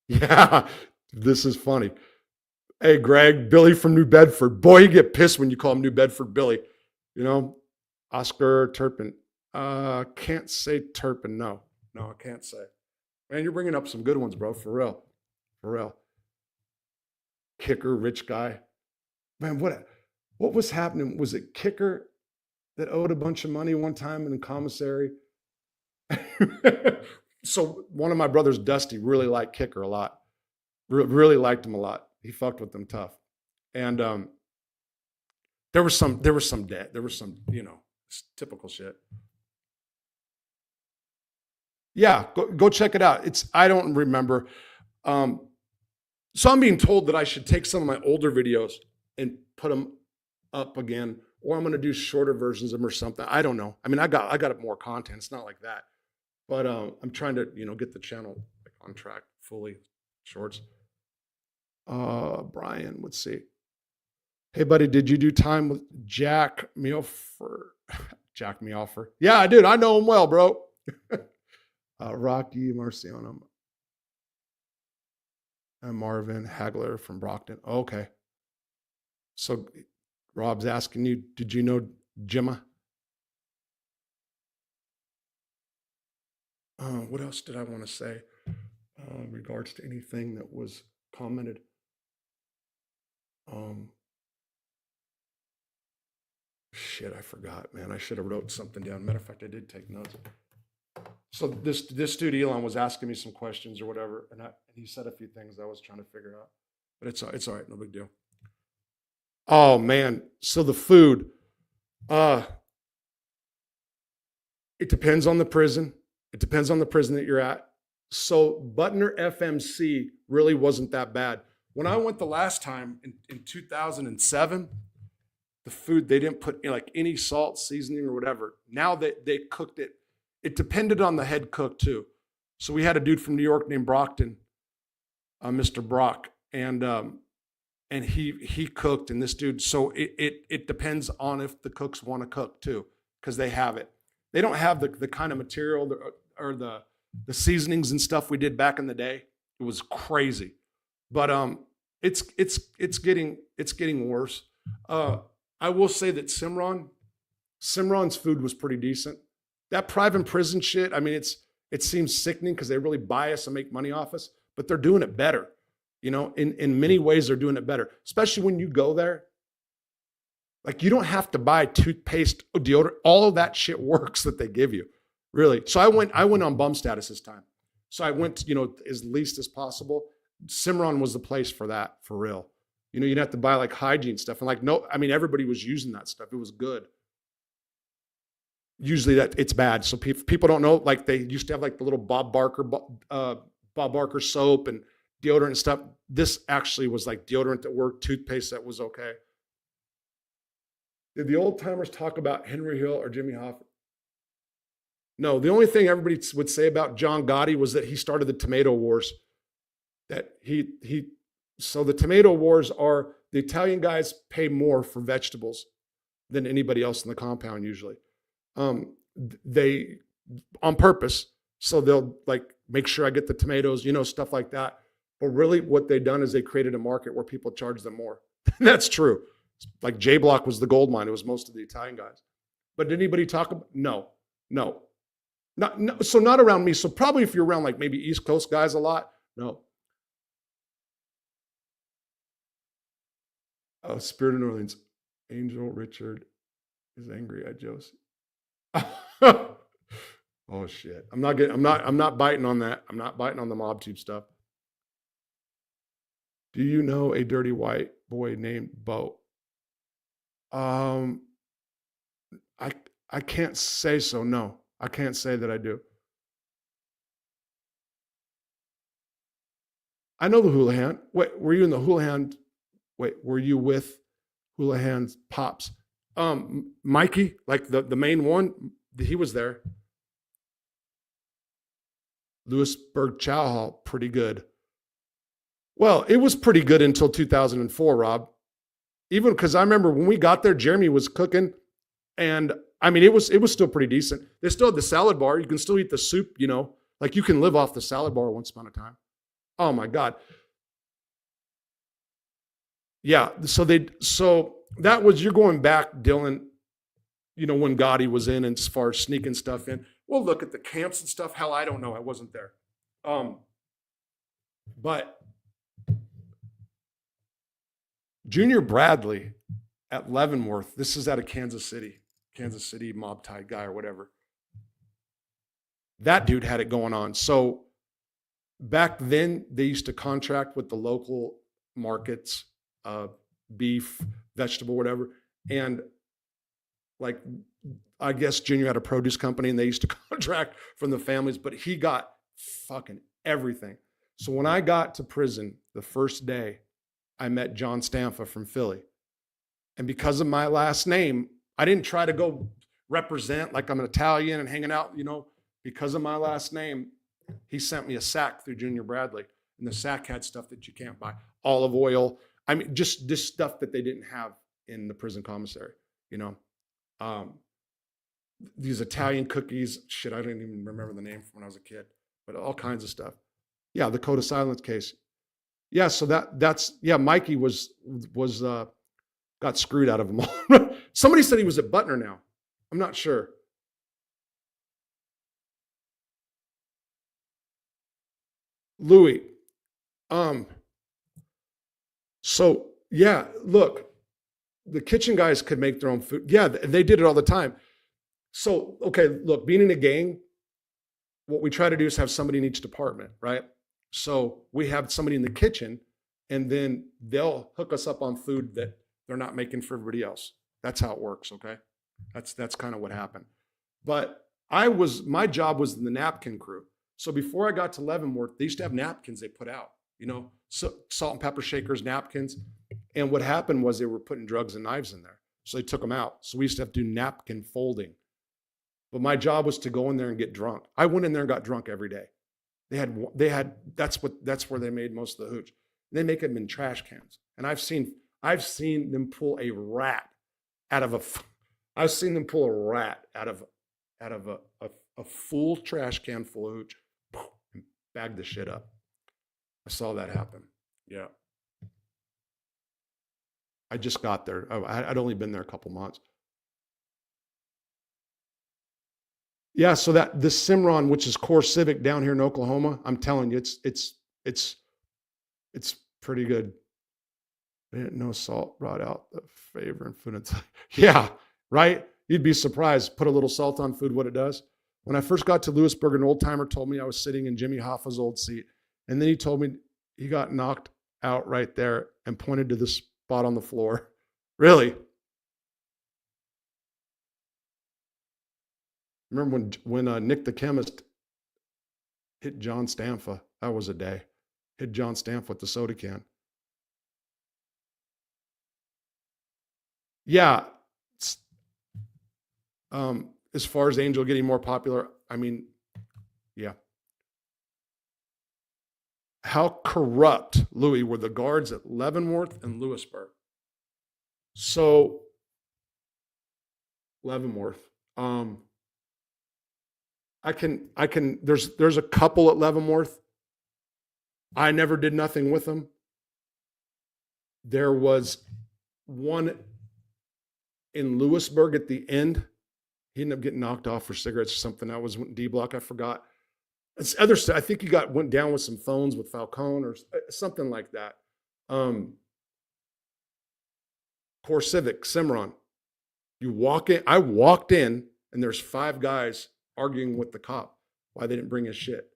Yeah, this is funny. Hey, Greg, Billy from New Bedford. Boy, you get pissed when you call him New Bedford Billy. You know, Oscar Turpin. Can't say Turpin. No, I can't say. Man, you're bringing up some good ones, bro. For real. Kicker, rich guy. Man, what was happening? Was it Kicker that owed a bunch of money one time in the commissary? So one of my brothers, Dusty, really liked Kicker a lot. Really liked him a lot. He fucked with them tough. And there was some debt. There was some, typical shit. Yeah, go check it out. I don't remember. So I'm being told that I should take some of my older videos and put them up again, or I'm going to do shorter versions of them or something. I don't know. I mean, I got more content. It's not like that. But I'm trying to, get the channel on track fully, shorts. Brian, let's see. Hey, buddy, did you do time with Jack Mealfer? Jack Mealfer. Yeah, dude, I know him well, bro. Rocky Marciano. And Marvin Hagler from Brockton. Okay. So Rob's asking you, did you know Gemma? What else did I want to say in regards to anything that was commented? Shit, I forgot, man. I should have wrote something down. Matter of fact, I did take notes. So this dude Elon was asking me some questions or whatever, and he said a few things I was trying to figure out, but it's all right, no big deal. Oh man, so the food, it depends on the prison. It depends on the prison that you're at. So Butner FMC really wasn't that bad. When I went the last time in 2007, the food, they didn't put like any salt, seasoning, or whatever. Now that they cooked it, it depended on the head cook too. So we had a dude from New York named Brockton, Mr. Brock, and he cooked, and this dude. So it depends on if the cooks want to cook too, because they have it. They don't have the kind of material or the seasonings and stuff we did back in the day. It was crazy, but it's getting worse. I will say that Simran's food was pretty decent. That private prison shit, I mean, it seems sickening because they really buy us and make money off us, but they're doing it better. In many ways, they're doing it better, especially when you go there. Like, you don't have to buy toothpaste, deodorant, all of that shit works that they give you, really. So I went on bum status this time. So I went, as least as possible. Cimarron was the place for that, for real. You know, you'd have to buy like hygiene stuff. And like, no, I mean, everybody was using that stuff. It was good. Usually that it's bad. So people don't know, like they used to have like the little Bob Barker soap and deodorant and stuff. This actually was like deodorant that worked, toothpaste that was okay. Did the old timers talk about Henry Hill or Jimmy Hoffa? No, the only thing everybody would say about John Gotti was that he started the tomato wars. So the tomato wars are the Italian guys pay more for vegetables than anybody else in the compound usually. They on purpose, so they'll like make sure I get the tomatoes, you know, stuff like that. But really what they've done is they created a market where people charge them more. That's true. Like J Block was the gold mine. It was most of the Italian guys. But did anybody talk about? No. So not around me. So probably if you're around like maybe East Coast guys a lot, no. Oh, Spirit of New Orleans. Angel Richard is angry at Josie. Oh shit. I'm not biting on that. I'm not biting on the mob tube stuff. Do you know a dirty white boy named Bo? I can't say so. No, I can't say that I do. I know the Houlihan. Wait, were you in the Houlihan? Wait, were you with Houlihan's pops? Mikey, like the main one, he was there. Lewisburg Chow Hall, pretty good. Well, it was pretty good until 2004, Rob. Even because I remember when we got there, Jeremy was cooking, and I mean, it was still pretty decent. They still had the salad bar. You can still eat the soup, you know, like you can live off the salad bar once upon a time. Oh my God. Yeah. So that was, you're going back, Dylan, you know, when Gotti was in and as far as sneaking stuff in. We'll look at the camps and stuff. Hell, I don't know. I wasn't there. But Junior Bradley at Leavenworth, this is out of Kansas City mob tied guy or whatever. That dude had it going on. So back then they used to contract with the local markets, beef, vegetable, whatever. And like, I guess Junior had a produce company and they used to contract from the families, but he got fucking everything. So when I got to prison the first day, I met John Stamfa from Philly. And because of my last name, I didn't try to go represent like I'm an Italian and hanging out, you know, because of my last name, he sent me a sack through Junior Bradley. And the sack had stuff that you can't buy. Olive oil. I mean, just this stuff that they didn't have in the prison commissary, you know. These Italian cookies, shit, I don't even remember the name from when I was a kid, but all kinds of stuff. Yeah, the Code of Silence case. Yeah, so that's Mikey was got screwed out of them all. Somebody said he was at Butner now. I'm not sure. Louis. So yeah, look, the kitchen guys could make their own food. Yeah, they did it all the time. So, okay, look, being in a gang, what we try to do is have somebody in each department, right? So we have somebody in the kitchen, and then they'll hook us up on food that they're not making for everybody else. That's how it works, okay? That's kind of what happened. But my job was in the napkin crew. So before I got to Leavenworth, they used to have napkins they put out, you know, so salt and pepper shakers, napkins. And what happened was they were putting drugs and knives in there. So they took them out. So we used to have to do napkin folding. But my job was to go in there and get drunk. I went in there and got drunk every day. They had that's where they made most of the hooch. They make them in trash cans. And I've seen them pull a rat out of a full trash can full of hooch and bag the shit up. I saw that happen. Yeah. I just got there. I'd only been there a couple months. Yeah, so this Cimarron, which is core civic down here in Oklahoma, I'm telling you, it's pretty good. I didn't know salt brought out the flavor in food. Yeah, right? You'd be surprised. Put a little salt on food, what it does. When I first got to Lewisburg, an old timer told me I was sitting in Jimmy Hoffa's old seat. And then he told me, He got knocked out right there and pointed to the spot on the floor. Really? Remember when Nick the chemist hit John Stamfa? That was a day. Hit John Stamfa with the soda can. Yeah. As far as Angel getting more popular, I mean, yeah. How corrupt, Louis, were the guards at Leavenworth and Lewisburg? So, Leavenworth. There's a couple at Leavenworth. I never did nothing with them. There was one in Lewisburg at the end. He ended up getting knocked off for cigarettes or something. That was D Block. I forgot. It's other stuff. I think he went down with some phones with Falcone or something like that. Core Civic, Cimarron. You walk in. I walked in, and there's 5 guys arguing with the cop why they didn't bring his shit.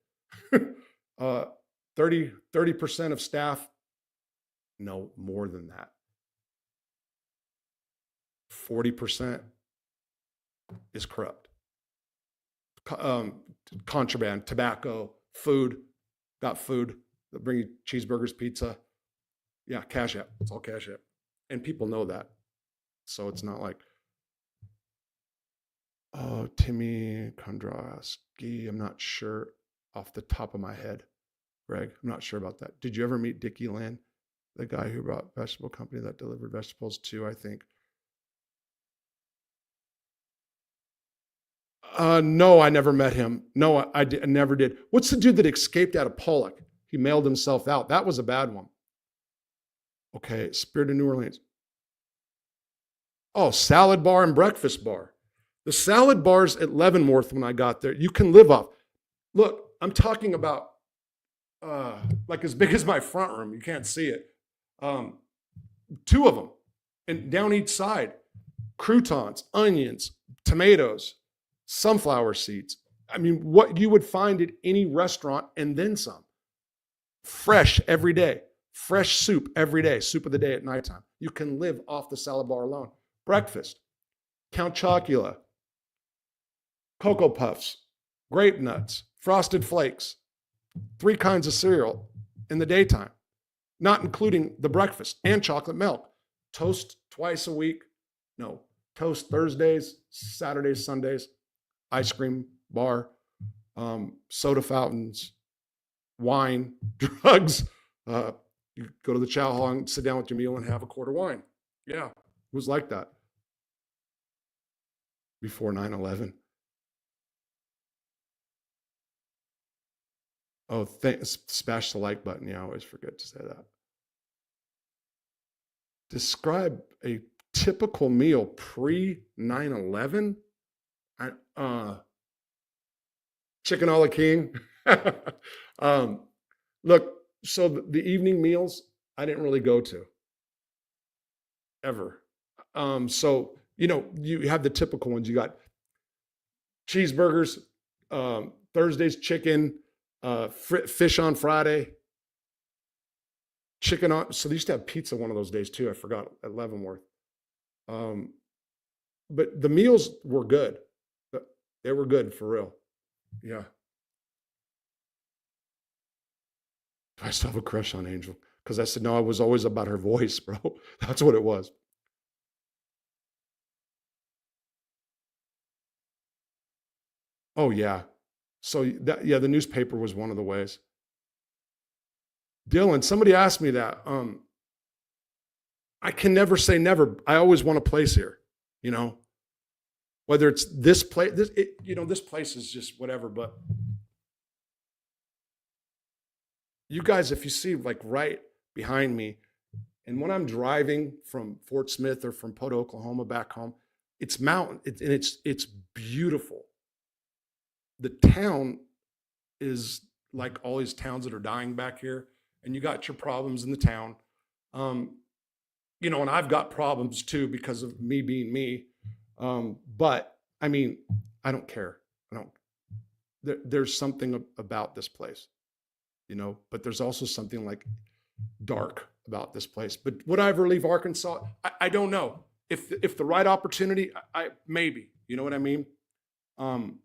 30% of staff, no, more than that. 40% is corrupt. Contraband, tobacco, food, got food. They'll bring you cheeseburgers, pizza. Yeah, Cash App. It's all Cash App. And people know that. So it's not like, oh, Timmy Kondraski. I'm not sure off the top of my head. Greg, I'm not sure about that. Did you ever meet Dickie Land, the guy who brought vegetable company that delivered vegetables to, I think? No, I never met him. No, I never did. What's the dude that escaped out of Pollock? He mailed himself out. That was a bad one. Okay, Spirit of New Orleans. Oh, salad bar and breakfast bar. The salad bars at Leavenworth when I got there, you can live off. Look, I'm talking about like as big as my front room. You can't see it. 2 of them, and down each side, croutons, onions, tomatoes, sunflower seeds. I mean, what you would find at any restaurant and then some. Fresh every day. Fresh soup every day. Soup of the day at nighttime. You can live off the salad bar alone. Breakfast. Count Chocula. Cocoa Puffs. Grape Nuts. Frosted Flakes. 3 kinds of cereal in the daytime. Not including the breakfast and chocolate milk. Toast twice a week. No. Toast Thursdays, Saturdays, Sundays. Ice cream bar, soda fountains, wine, drugs. You go to the chow hall and sit down with your meal and have a quart of wine. Yeah, it was like that before 9/11. Oh, smash the like button. Yeah, I always forget to say that. Describe a typical meal pre 9/11. Chicken a la king. Look, so the evening meals I didn't really go to ever. So you have the typical ones. You got cheeseburgers, Thursdays chicken, fish on Friday, chicken on. So they used to have pizza one of those days too. I forgot at Leavenworth. But the meals were good. They were good for real. Yeah. Do I still have a crush on Angel? Because I said, no, I was always about her voice, bro. That's what it was. Oh, yeah. So the newspaper was one of the ways. Dylan, somebody asked me that. I can never say never. I always want a place here, whether it's this place, this place is just whatever, but you guys, if you see like right behind me, and when I'm driving from Fort Smith or from Poto, Oklahoma back home, it's mountain, and it's beautiful. The town is like all these towns that are dying back here, and you got your problems in the town. And I've got problems too because of me being me. But I mean, I don't care. There's something about this place. but there's also something like dark about this place. But would I ever leave Arkansas? I don't know. If the right opportunity, I maybe, you know what I mean? Um,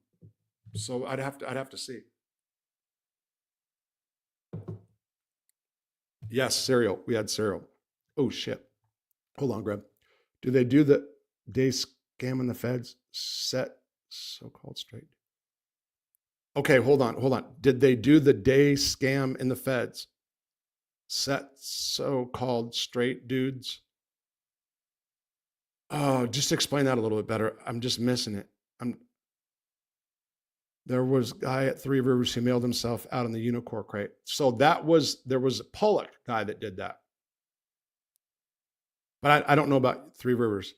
so I'd have to see. Yes, cereal. We had cereal. Oh shit. Hold on, Greg. Do they do the day scam in the feds set so-called straight? Okay, hold on. Did they do the day scam in the feds set so-called straight dudes? Oh, just explain that a little bit better. I'm just missing it. There was a guy at Three Rivers who mailed himself out in the unicorn crate. So there was a Pollock guy that did that. But I don't know about Three Rivers.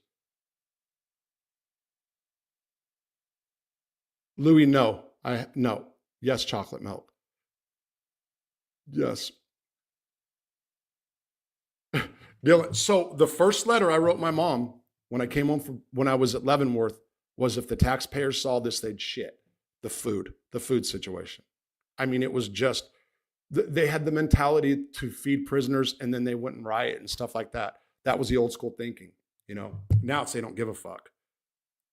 Louis, no. No. Yes, chocolate milk. Yes. Dylan, so the first letter I wrote my mom when I came home from when I was at Leavenworth was if the taxpayers saw this, they'd shit. The food situation. I mean, it was just they had the mentality to feed prisoners and then they wouldn't riot and stuff like that. That was the old school thinking, Now it's they don't give a fuck.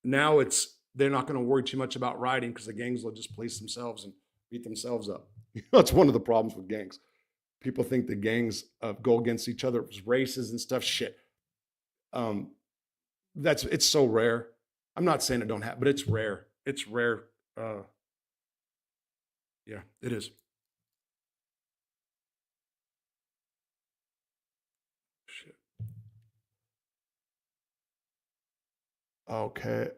Now it's they're not going to worry too much about rioting because the gangs will just police themselves and beat themselves up. That's one of the problems with gangs. People think the gangs go against each other, races and stuff. Shit. It's so rare. I'm not saying it don't happen, but it's rare. It's rare. Yeah, it is. Shit. Okay.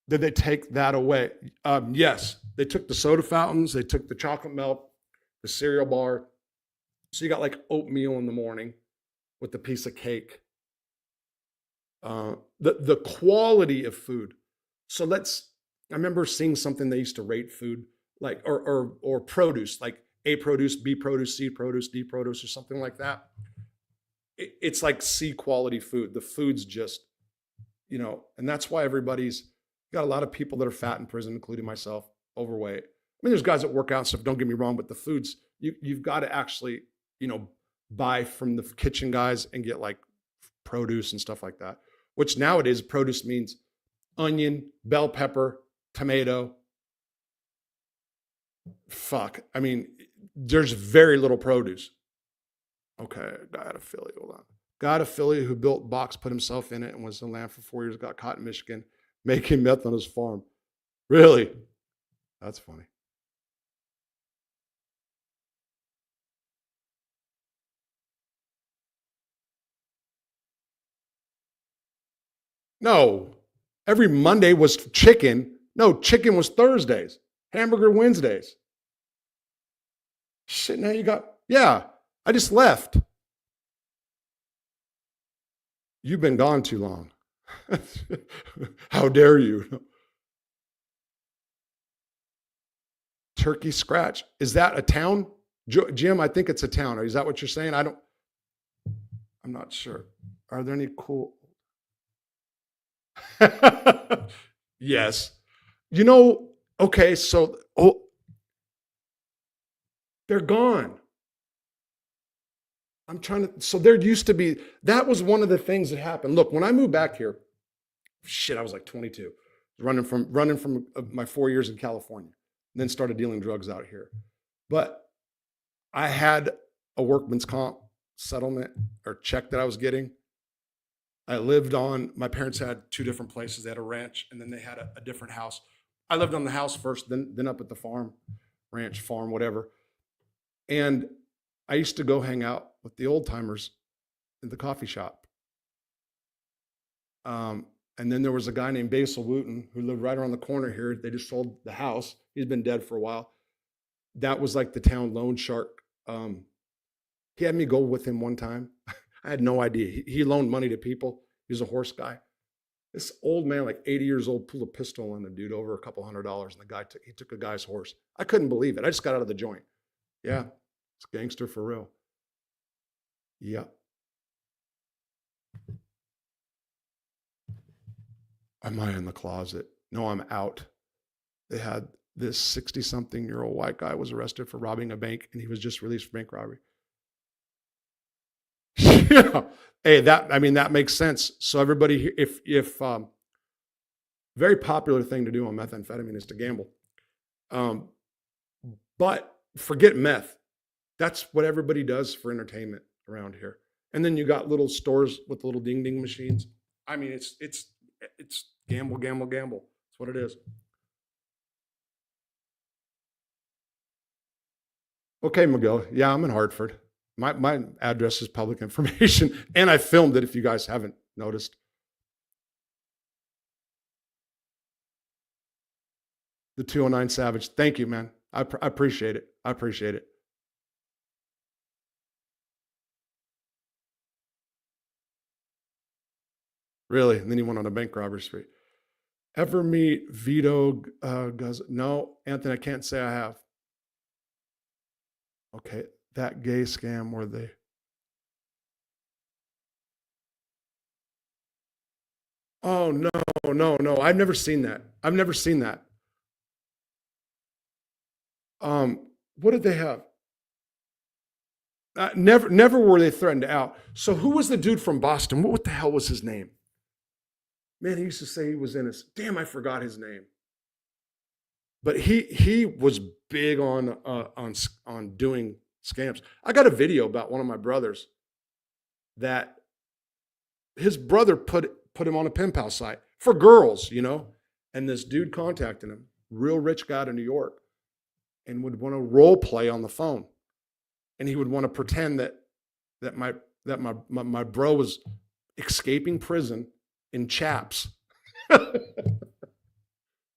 Did they take that away? Yes. They took the soda fountains, they took the chocolate milk, the cereal bar. So you got like oatmeal in the morning with a piece of cake. The quality of food. So I remember seeing something they used to rate food like or produce, like A produce, B produce, C produce, D produce, or something like that. It's like C quality food. The food's just, and that's why everybody's got a lot of people that are fat in prison, including myself, overweight. I mean, there's guys that work out and stuff, don't get me wrong, but the foods, you've got to actually, buy from the kitchen guys and get like produce and stuff like that, which nowadays produce means onion, bell pepper, tomato. Fuck. I mean, there's very little produce. Okay, guy out of Philly. Hold on. Guy out of Philly who built box, put himself in it, and was in land for 4 years. Got caught in Michigan, making meth on his farm. Really? That's funny. No, every Monday was chicken. No, chicken was Thursdays. Hamburger Wednesdays. Shit, now you got, yeah, I just left. You've been gone too long. How dare you? Turkey Scratch. Is that a town? Jim, I think it's a town. Is that what you're saying? I'm not sure. Are there any cool? Yes. Okay, so they're gone. So there used to be, that was one of the things that happened. Look, when I moved back here, shit, I was like 22, running from my 4 years in California, and then started dealing drugs out here. But I had a workman's comp settlement or check that I was getting. I lived on, my parents had two different places. They had a ranch and then they had a different house. I lived on the house first, then up at the farm, ranch, farm, whatever. And I used to go hang out with the old timers in the coffee shop. And then there was a guy named Basil Wooten who lived right around the corner here. They just sold the house. He's been dead for a while. That was like the town loan shark. He had me go with him one time. I had no idea. He loaned money to people. He was a horse guy. This old man, like 80 years old, pulled a pistol on the dude over a couple $100, and the guy took a guy's horse. I couldn't believe it. I just got out of the joint. Yeah, it's gangster for real. Yeah. Am I in the closet? No, I'm out. this 60-something-year-old white guy was arrested for robbing a bank, and he was just released for bank robbery. Yeah. Hey, that makes sense. So everybody, if very popular thing to do on methamphetamine is to gamble. But forget meth. That's what everybody does for entertainment around here. And then you got little stores with little ding ding machines. I mean, it's gamble, gamble, gamble. That's what it is. Okay, Miguel. Yeah, I'm in Hartford. My address is public information, and I filmed it if you guys haven't noticed. The 209 Savage. Thank you, man. I appreciate it. I appreciate it. Really? And then he went on a bank robbery spree. Ever meet Vito Guz? No, Anthony, I can't say I have. Okay, that gay scam where they... Oh, no. I've never seen that. I've never seen that. What did they have? Never were they threatened out. So who was the dude from Boston? What the hell was his name? Man, he used to say he was in his... Damn, I forgot his name. But he was big on doing scams. I got a video about one of my brothers that his brother put him on a pen pal site for girls, you know, and this dude contacted him, real rich guy to New York, and would want to role play on the phone, and he would want to pretend that my bro was escaping prison in chaps,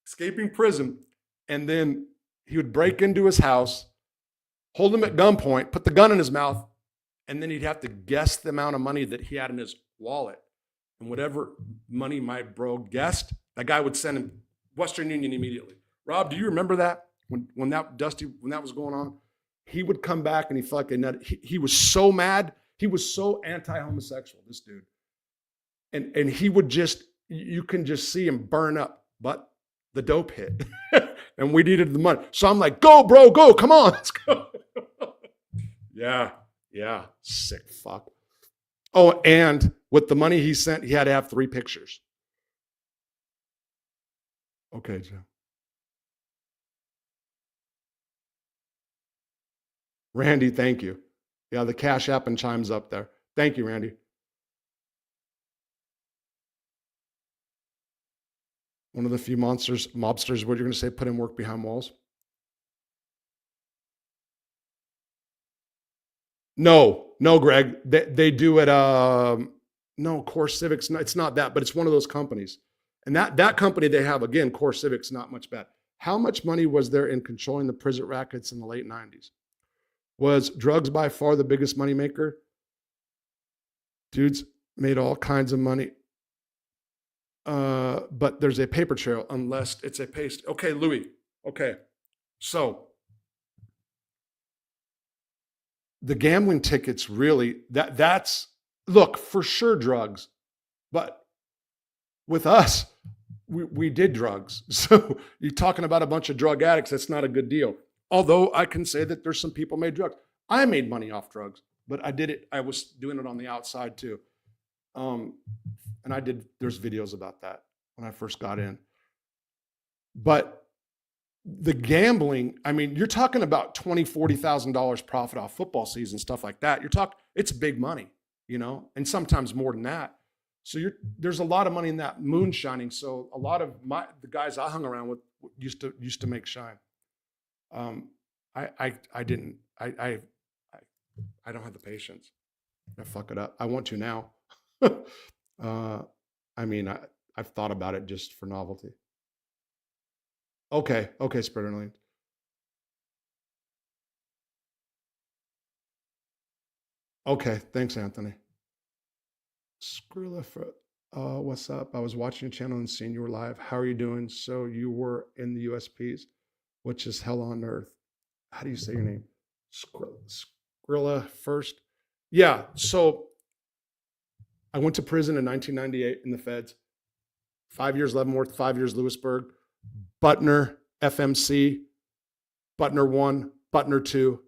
escaping prison. And then he would break into his house, hold him at gunpoint, put the gun in his mouth, and then he'd have to guess the amount of money that he had in his wallet. And whatever money my bro guessed, that guy would send him Western Union immediately. Rob, do you remember that? When that was going on? He would come back and he felt like a nut. He was so mad. He was so anti-homosexual, this dude. And he would just, you can just see him burn up. But the dope hit. And we needed the money. So I'm like, go, bro, go. Come on, let's go. Yeah. Sick fuck. Oh, and with the money he sent, he had to have 3 pictures. Okay, Joe. Randy, thank you. Yeah, the Cash App and Chime's up there. Thank you, Randy. One of the few mobsters, what you're going to say, put in work behind walls? No, Greg. They do it. No, Core Civics. No, it's not that, but it's one of those companies. And that company they have, again, Core Civics, not much bad. How much money was there in controlling the prison rackets in the late 90s? Was drugs by far the biggest moneymaker? Dudes made all kinds of money. But there's a paper trail unless it's a paste. Okay, Louis. Okay. So the gambling tickets really, that's, look, for sure drugs. But with us, we did drugs. So you're talking about a bunch of drug addicts, that's not a good deal. Although I can say that there's some people made drugs. I made money off drugs, but I was doing it on the outside too. And there's videos about that when I first got in. But the gambling, I mean, you're talking about $20,000, $40,000 profit off football season, stuff like that. It's big money, you know, and sometimes more than that. So there's a lot of money in that moonshining. So a lot of the guys I hung around with used to make shine. I don't have the patience. I fuck it up. I want to now. I mean, I've thought about it just for novelty. Okay, Spitterling. Okay, thanks, Anthony. Skrilla, what's up? I was watching your channel and seeing you were live. How are you doing? So you were in the USPs, which is hell on earth. How do you say your name? Skrilla first. Yeah, so I went to prison in 1998 in the feds. 5 years Leavenworth, 5 years Lewisburg. Butner, FMC, Butner 1, Butner 2,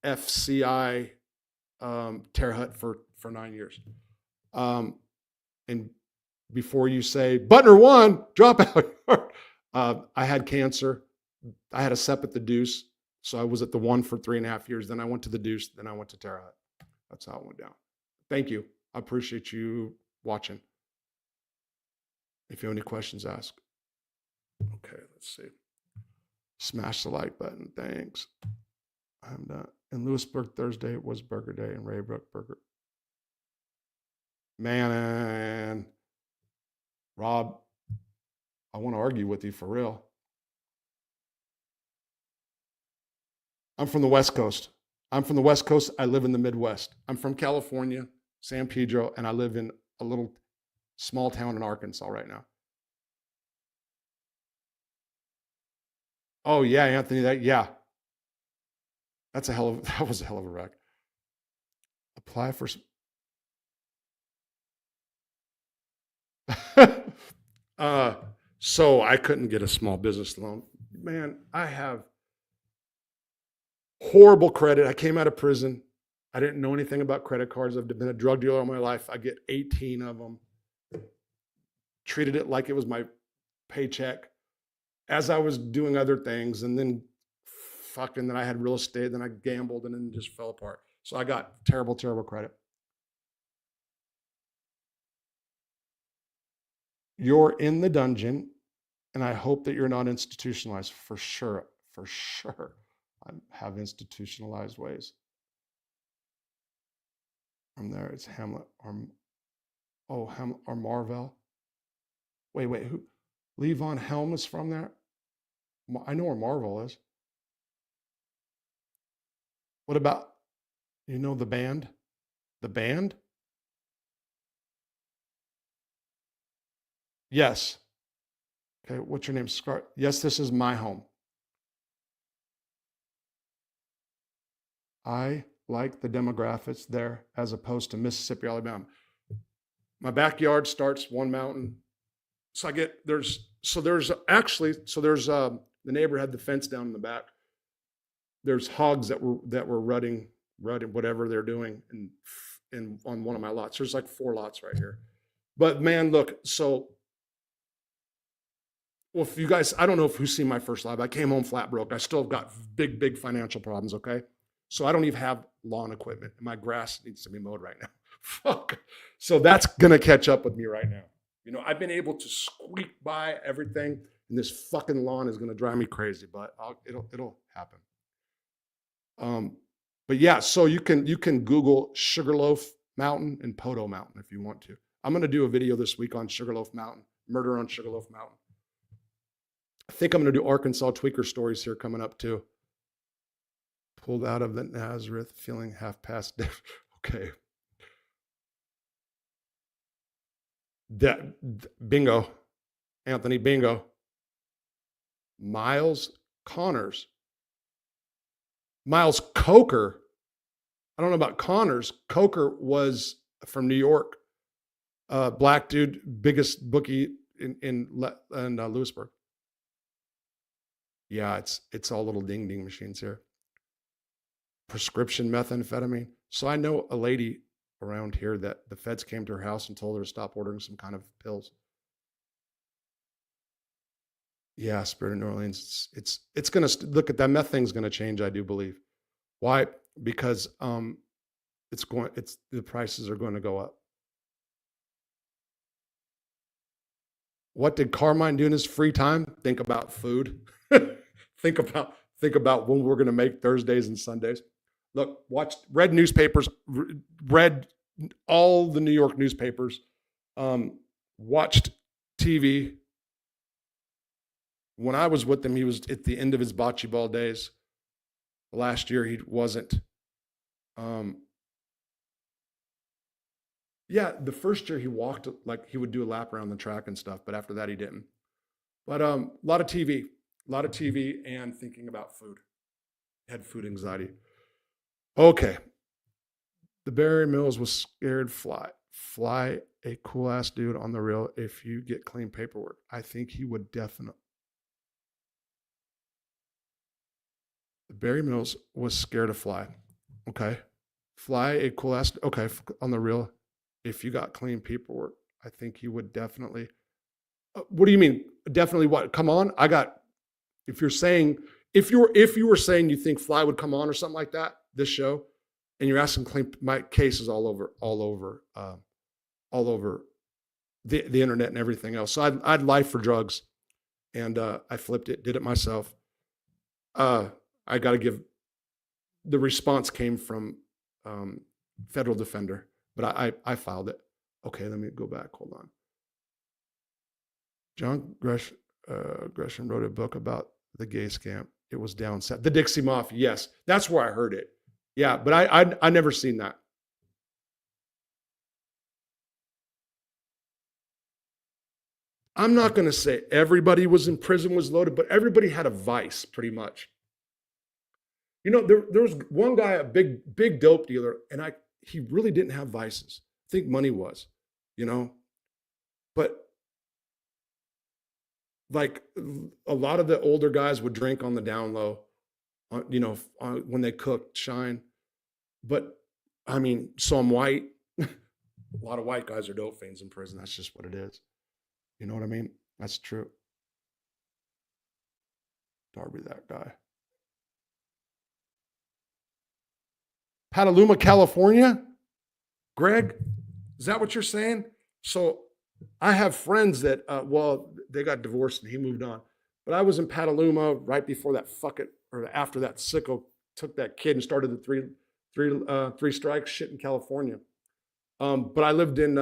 FCI, Terre Haute for 9 years. And before you say, Butner 1, drop out, I had cancer. I had a SEP at the Deuce. So I was at the 1 for 3.5 years. Then I went to the Deuce. Then I went to Terre Haute. That's how it went down. Thank you. I appreciate you watching. If you have any questions, ask. Okay, let's see. Smash the like button. Thanks. I'm done. In Lewisburg, Thursday was Burger Day and Raybrook Burger. Man, Rob, I want to argue with you for real. I'm from the West Coast. I'm from the West Coast. I live in the Midwest. I'm from California, San Pedro, and I live in a little small town in Arkansas right now. Oh yeah, Anthony, that was a hell of a wreck. Apply for so I couldn't get a small business loan. Man, I have horrible credit. I came out of prison. I didn't know anything about credit cards. I've been a drug dealer all my life. I get 18 of them. Treated it like it was my paycheck as I was doing other things. And then then I had real estate, then I gambled, and then it just fell apart. So I got terrible, terrible credit. You're in the dungeon, and I hope that you're not institutionalized for sure. For sure. I have institutionalized ways. From there, it's Hamlet or Marvell. Wait, who? Levon Helm is from there? I know where Marvel is. What about, you know, the band? The band? Yes. Okay, what's your name? Scar? Yes, this is my home. I like the demographics there as opposed to Mississippi, Alabama. My backyard starts one mountain. So the neighbor had the fence down in the back. There's hogs that were rutting whatever they're doing in on one of my lots. There's like 4 lots right here. But man, look, so well, if you guys, I don't know if who's seen my first live. I came home flat broke. I still have got big financial problems, okay? So I don't even have lawn equipment. My grass needs to be mowed right now. Fuck. So that's gonna catch up with me right now. You know, I've been able to squeak by everything, and this fucking lawn is gonna drive me crazy, but it'll happen. But yeah, so you can Google Sugarloaf Mountain and Poteau Mountain if you want to. I'm gonna do a video this week on Sugarloaf Mountain, murder on Sugarloaf Mountain. I think I'm gonna do Arkansas tweaker stories here coming up too. Pulled out of the Nazareth, feeling half past death. Okay. Bingo. Anthony, bingo. Miles Connors. Miles Coker. I don't know about Connors. Coker was from New York. Black dude, biggest bookie in Lewisburg. Yeah, it's all little ding ding machines here. Prescription methamphetamine. So I know a lady around here that the feds came to her house and told her to stop ordering some kind of pills. Yeah, Spirit of New Orleans. It's gonna look at that meth thing's gonna change. I do believe. Why? Because the prices are going to go up. What did Carmine do in his free time? Think about food. think about when we're going to make Thursdays and Sundays. Look, read newspapers, read all the New York newspapers, watched TV. When I was with him, he was at the end of his bocce ball days. Last year, he wasn't. Yeah, the first year he walked, like he would do a lap around the track and stuff, but after that he didn't. But a lot of TV and thinking about food. Had food anxiety. Okay. The Barry Mills was scared fly a cool ass dude on the real if you get clean paperwork. I think he would definitely. Barry Mills was scared of fly. Okay. Fly a cool ass. Okay. On the real, if you got clean paperwork, I think you would definitely. What do you mean? Definitely what? Come on. If you're saying, if you were saying you think fly would come on or something like that, this show, and you're asking clean, my case is all over the internet and everything else. So I'd lie for drugs, and I flipped it, did it myself. I got to give, the response came from federal defender, but I filed it. Okay, let me go back. Hold on. John Gresham wrote a book about the gay scam. It was down south. The Dixie Mafia. Yes, that's where I heard it. Yeah, but I never seen that. I'm not going to say everybody was in prison was loaded, but everybody had a vice pretty much. You know, there was one guy, a big dope dealer, and he really didn't have vices. I think money was, you know, but like a lot of the older guys would drink on the down low, you know, when they cooked, shine. But I mean, so I'm white. A lot of white guys are dope fiends in prison. That's just what it is. You know what I mean? That's true. Darby, that guy. Petaluma, California? Greg, is that what you're saying? So I have friends that, well, they got divorced and he moved on. But I was in Petaluma right before that or after that sicko took that kid and started the three strikes shit in California. But I lived in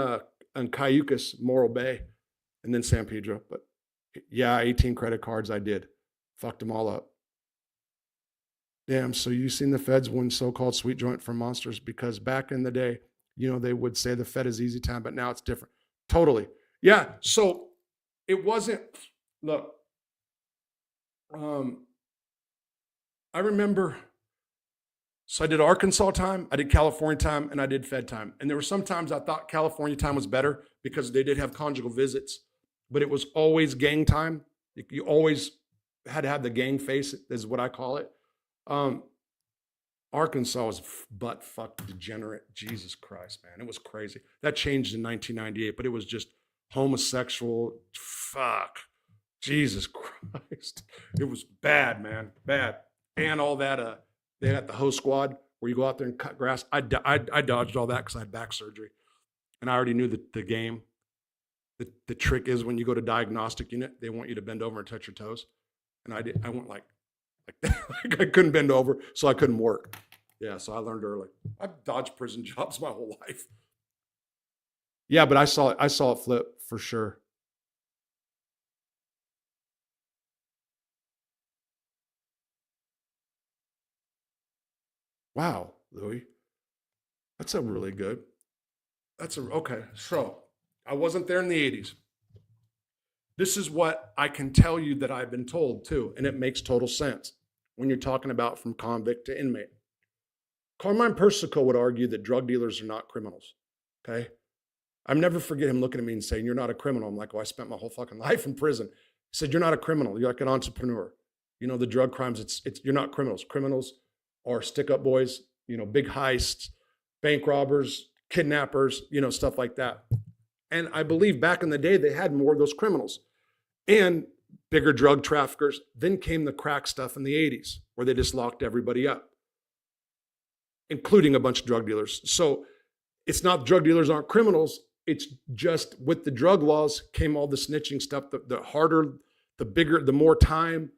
Cayucas, Morro Bay, and then San Pedro. But yeah, 18 credit cards I did. Fucked them all up. Damn, so you seen the feds win so-called sweet joint for monsters? Because back in the day, you know, they would say the Fed is easy time, but now it's different. Totally. Yeah, so it wasn't, look, I remember, so I did Arkansas time, I did California time, and I did Fed time. And there were some times I thought California time was better because they did have conjugal visits, but it was always gang time. You always had to have the gang face, is what I call it. Arkansas was butt fuck degenerate. Jesus Christ, man. It was crazy. That changed in 1998, but it was just homosexual. Fuck. Jesus Christ. It was bad, man. Bad. And all that, they had the hoe squad where you go out there and cut grass. I dodged all that because I had back surgery. And I already knew the game. The trick is when you go to diagnostic unit, they want you to bend over and touch your toes. And I went like I couldn't bend over, so I couldn't work. Yeah, so I learned early. I've dodged prison jobs my whole life. Yeah, but I saw it flip for sure. Wow, Louis. That's a really good. Okay. So I wasn't there in the 80s. This is what I can tell you that I've been told too, and it makes total sense when you're talking about from convict to inmate. Carmine Persico would argue that drug dealers are not criminals. Okay. I never forget him looking at me and saying, "You're not a criminal." I'm like, "Oh, I spent my whole fucking life in prison." He said, "You're not a criminal. You're like an entrepreneur. You know, the drug crimes, it's you're not criminals. Criminals are stick-up boys, you know, big heists, bank robbers, kidnappers, you know, stuff like that." And I believe back in the day, they had more of those criminals and bigger drug traffickers. Then came the crack stuff in the 80s, where they just locked everybody up, including a bunch of drug dealers. So it's not drug dealers aren't criminals. It's just with the drug laws came all the snitching stuff. The harder, the bigger, the more time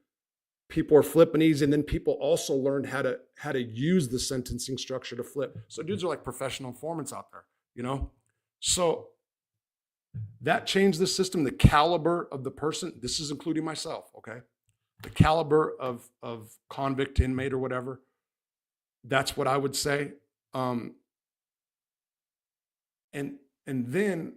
people are flipping easy. And then people also learned how to use the sentencing structure to flip. So dudes are like professional informants out there, you know? So that changed the system, the caliber of the person. This is including myself, okay? The caliber of convict, inmate, or whatever. That's what I would say. And then,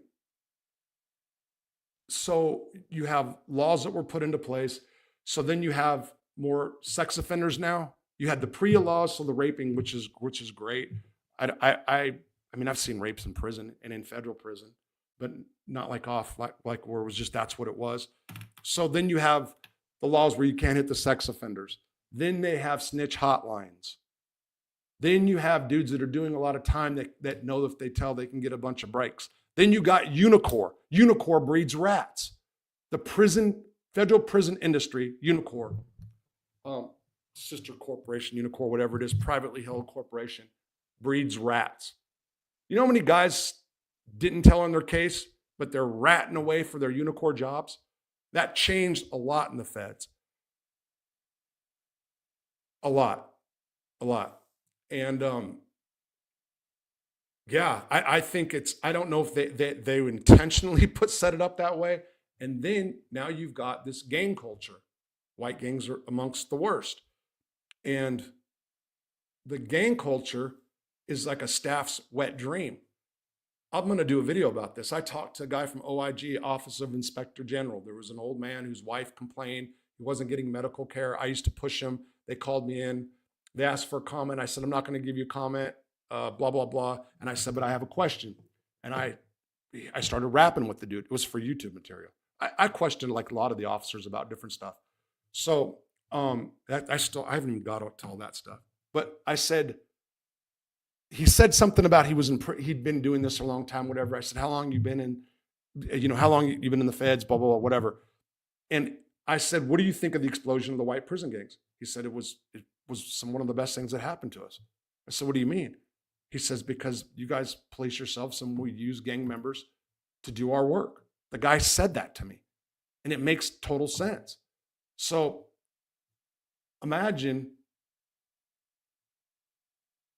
so you have laws that were put into place. So then you have more sex offenders now. You had the PREA laws, so the raping, which is great. I mean, I've seen rapes in prison and in federal prison, but not like like where it was just that's what it was. So then you have the laws where you can't hit the sex offenders. Then they have snitch hotlines. Then you have dudes that are doing a lot of time that know if they tell they can get a bunch of breaks. Then you got Unicor. Unicor breeds rats. The federal prison industry, Unicor, sister corporation, Unicor, whatever it is, privately held corporation, breeds rats. You know how many guys didn't tell on their case, but they're ratting away for their Unicor jobs? That changed a lot in the feds. A lot. And yeah, I think I don't know if they intentionally set it up that way. And then now you've got this gang culture. White gangs are amongst the worst. And the gang culture is like a staff's wet dream. I'm going to do a video about this. I talked to a guy from OIG, Office of Inspector General. There was an old man whose wife complained he wasn't getting medical care. I used to push him. They called me in. They asked for a comment. I said, I'm not going to give you a comment, blah, blah, blah. And I said, but I have a question. And I started rapping with the dude. It was for YouTube material. I questioned like a lot of the officers about different stuff. So I haven't even got to all that stuff. But I said, he said something about he'd been doing this a long time, whatever. I said, how long you been in, how long you been in the feds, blah, blah, blah, whatever. And I said, what do you think of the explosion of the white prison gangs? He said, it was one of the best things that happened to us. I said, what do you mean? He says, because you guys police yourselves and we use gang members to do our work. The guy said that to me, and it makes total sense. So imagine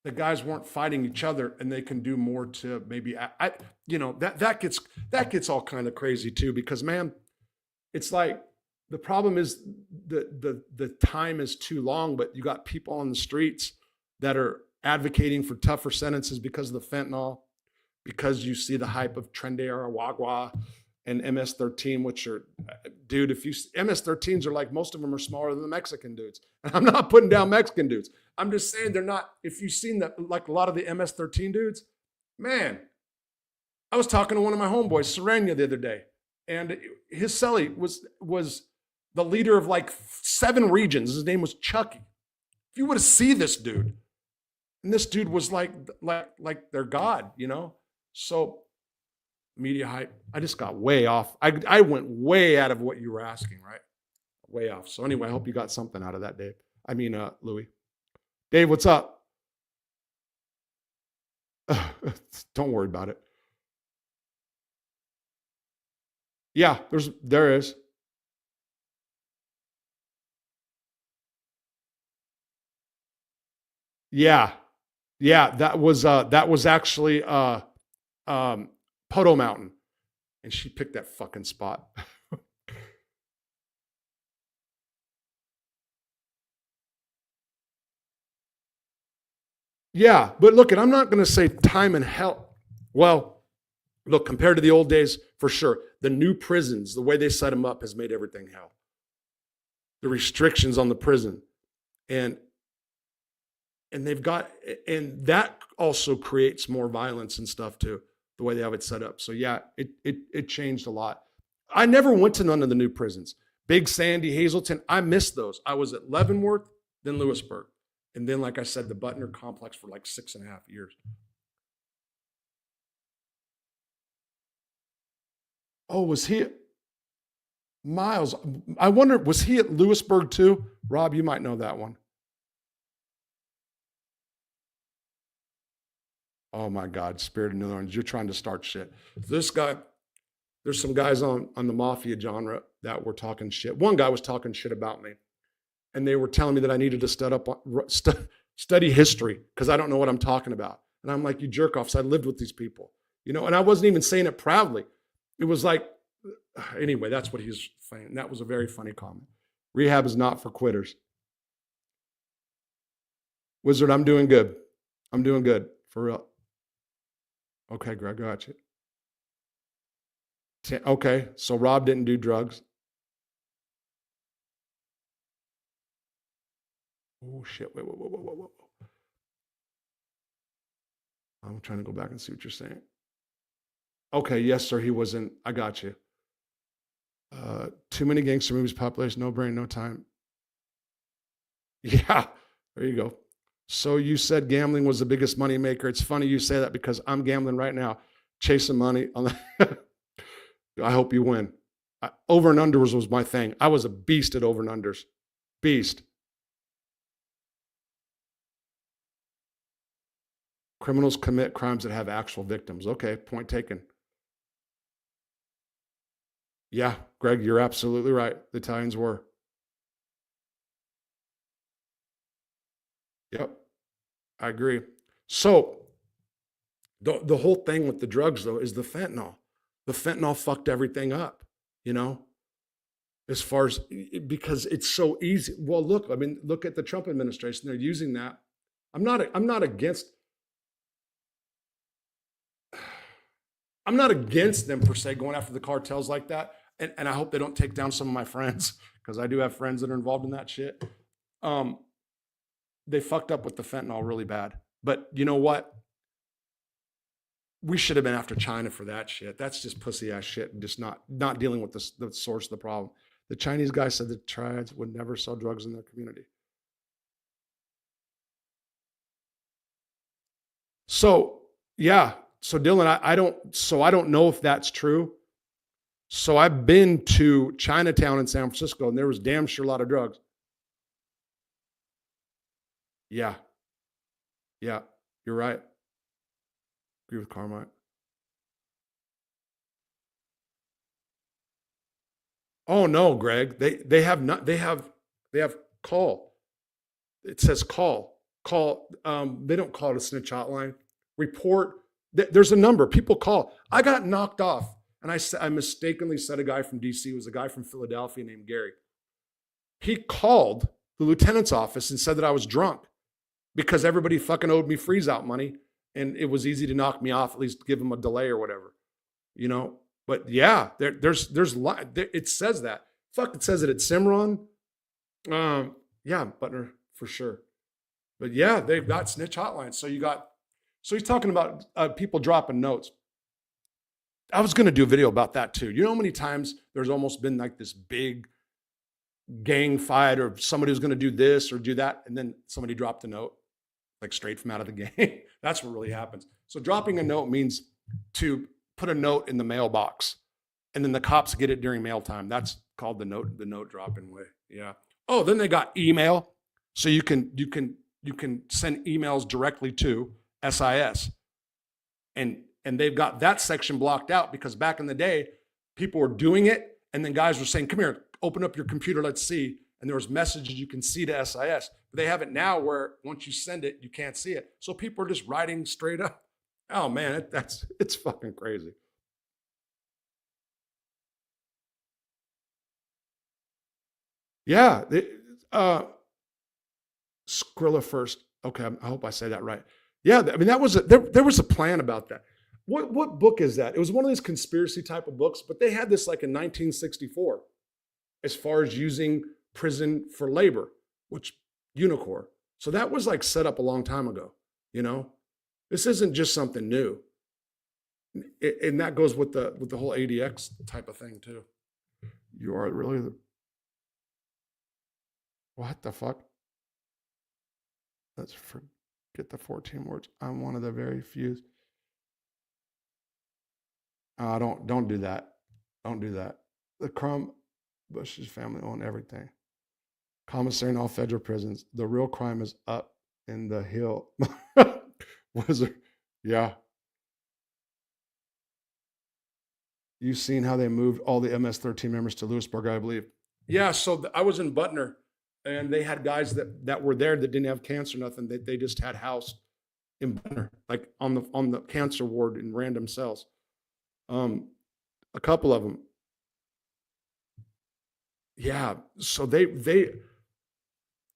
the guys weren't fighting each other and they can do more to maybe, that gets all kind of crazy too, because man, it's like, the problem is the time is too long, but you got people on the streets that are advocating for tougher sentences because of the fentanyl, because you see the hype of Trendera, Wagwa, and MS-13, which are, dude, MS-13s are like, most of them are smaller than the Mexican dudes. And I'm not putting down Mexican dudes. I'm just saying they're not, if you've seen that, like a lot of the MS-13 dudes, man, I was talking to one of my homeboys, Serena, the other day, and his cellie was the leader of like 7 regions. His name was Chucky. If you would have seen this dude, and this dude was like their god, So media hype. I just got way off. I went way out of what you were asking, right? Way off. So anyway, I hope you got something out of that, Dave. Louis. Dave, what's up? Don't worry about it. Yeah, there is. Yeah. That was actually Poto Mountain, and she picked that fucking spot. Yeah, but look, I'm not going to say time and hell. Well, look, compared to the old days, for sure, the new prisons, the way they set them up has made everything hell. The restrictions on the prison, and that also creates more violence and stuff too, the way they have it set up. So yeah, it changed a lot. I never went to none of the new prisons. Big Sandy, Hazleton, I missed those. I was at Leavenworth, then Lewisburg. And then, like I said, the Butner complex for like 6.5 years. Oh, was he? Miles, I wonder, was he at Lewisburg too? Rob, you might know that one. Oh my God, Spirit of New Orleans, you're trying to start shit. This guy, there's some guys on the mafia genre that were talking shit. One guy was talking shit about me, and they were telling me that I needed to study history because I don't know what I'm talking about. And I'm like, you jerk offs, I lived with these people, and I wasn't even saying it proudly. It was like, anyway, that's what he's saying. That was a very funny comment. Rehab is not for quitters. Wizard, I'm doing good. I'm doing good, for real. Okay, Greg, got you. Okay, so Rob didn't do drugs. Oh, shit. Wait. I'm trying to go back and see what you're saying. Okay, yes, sir, he wasn't. I got you. Too many gangster movies, population, no brain, no time. Yeah, there you go. So you said gambling was the biggest money maker. It's funny you say that because I'm gambling right now, chasing money on the I hope you win. Over and unders was my thing. I was a beast at over and unders. Beast. Criminals commit crimes that have actual victims. Okay, point taken. Yeah, Greg, you're absolutely right. The Italians were. Yep, I agree. So the whole thing with the drugs though is the fentanyl. The fentanyl fucked everything up, you know, as far as because it's so easy. Well, look, I mean, look at the Trump administration. They're using that. I'm not against I'm not against them per se going after the cartels like that. And I hope they don't take down some of my friends because I do have friends that are involved in that shit. Um, they fucked up with the fentanyl really bad. But you know what? We should have been after China for that shit. That's just pussy ass shit and just not dealing with the source of the problem. The Chinese guy said the triads would never sell drugs in their community. So yeah. So Dylan, I don't know if that's true. So I've been to Chinatown in San Francisco and there was damn sure a lot of drugs. Yeah. Yeah. You're right. Agree with Carmine. Oh no, Greg. They have not they have call. It says call. Call. They don't call it a snitch hotline. Report. There's a number. People call. I got knocked off. And I mistakenly said a guy from DC. It was a guy from Philadelphia named Gary. He called the lieutenant's office and said that I was drunk because everybody fucking owed me freeze out money. And it was easy to knock me off, at least give them a delay or whatever, you know? But yeah, it says that. Fuck, it says it at Cimarron. Yeah, Butner for sure. But yeah, they've got snitch hotlines. So he's talking about people dropping notes. I was going to do a video about that too. You know how many times there's almost been like this big gang fight or somebody was going to do this or do that, and then somebody dropped a note like straight from out of the gang. That's what really happens. So dropping a note means to put a note in the mailbox, and then the cops get it during mail time. That's called the note dropping way. Yeah. Oh, then they got email, so you can send emails directly to SIS, and they've got that section blocked out because back in the day, people were doing it, and then guys were saying, "Come here, open up your computer, let's see." And there was messages you can see to SIS. But they have it now where once you send it, you can't see it. So people are just writing straight up. Oh man, it's fucking crazy. Yeah, Skrilla first. Okay, I hope I say that right. Yeah, I mean that was there was a plan about that. What book is that? It was one of these conspiracy type of books, but they had this like in 1964 as far as using prison for labor, which Unicor. So that was like set up a long time ago, you know? This isn't just something new. And that goes with the whole ADX type of thing too. You are really what the fuck? Let's forget the 14 words. I'm one of the very few. Don't do that. Don't do that. The Crumb Bush's family own everything. Commissary in all federal prisons. The real crime is up in the hill. Was it? Yeah. You've seen how they moved all the MS-13 members to Lewisburg, I believe. Yeah. So I was in Butner, and they had guys that were there that didn't have cancer, nothing. They just had housed in Butner, like on the cancer ward in random cells. A couple of them. Yeah. So they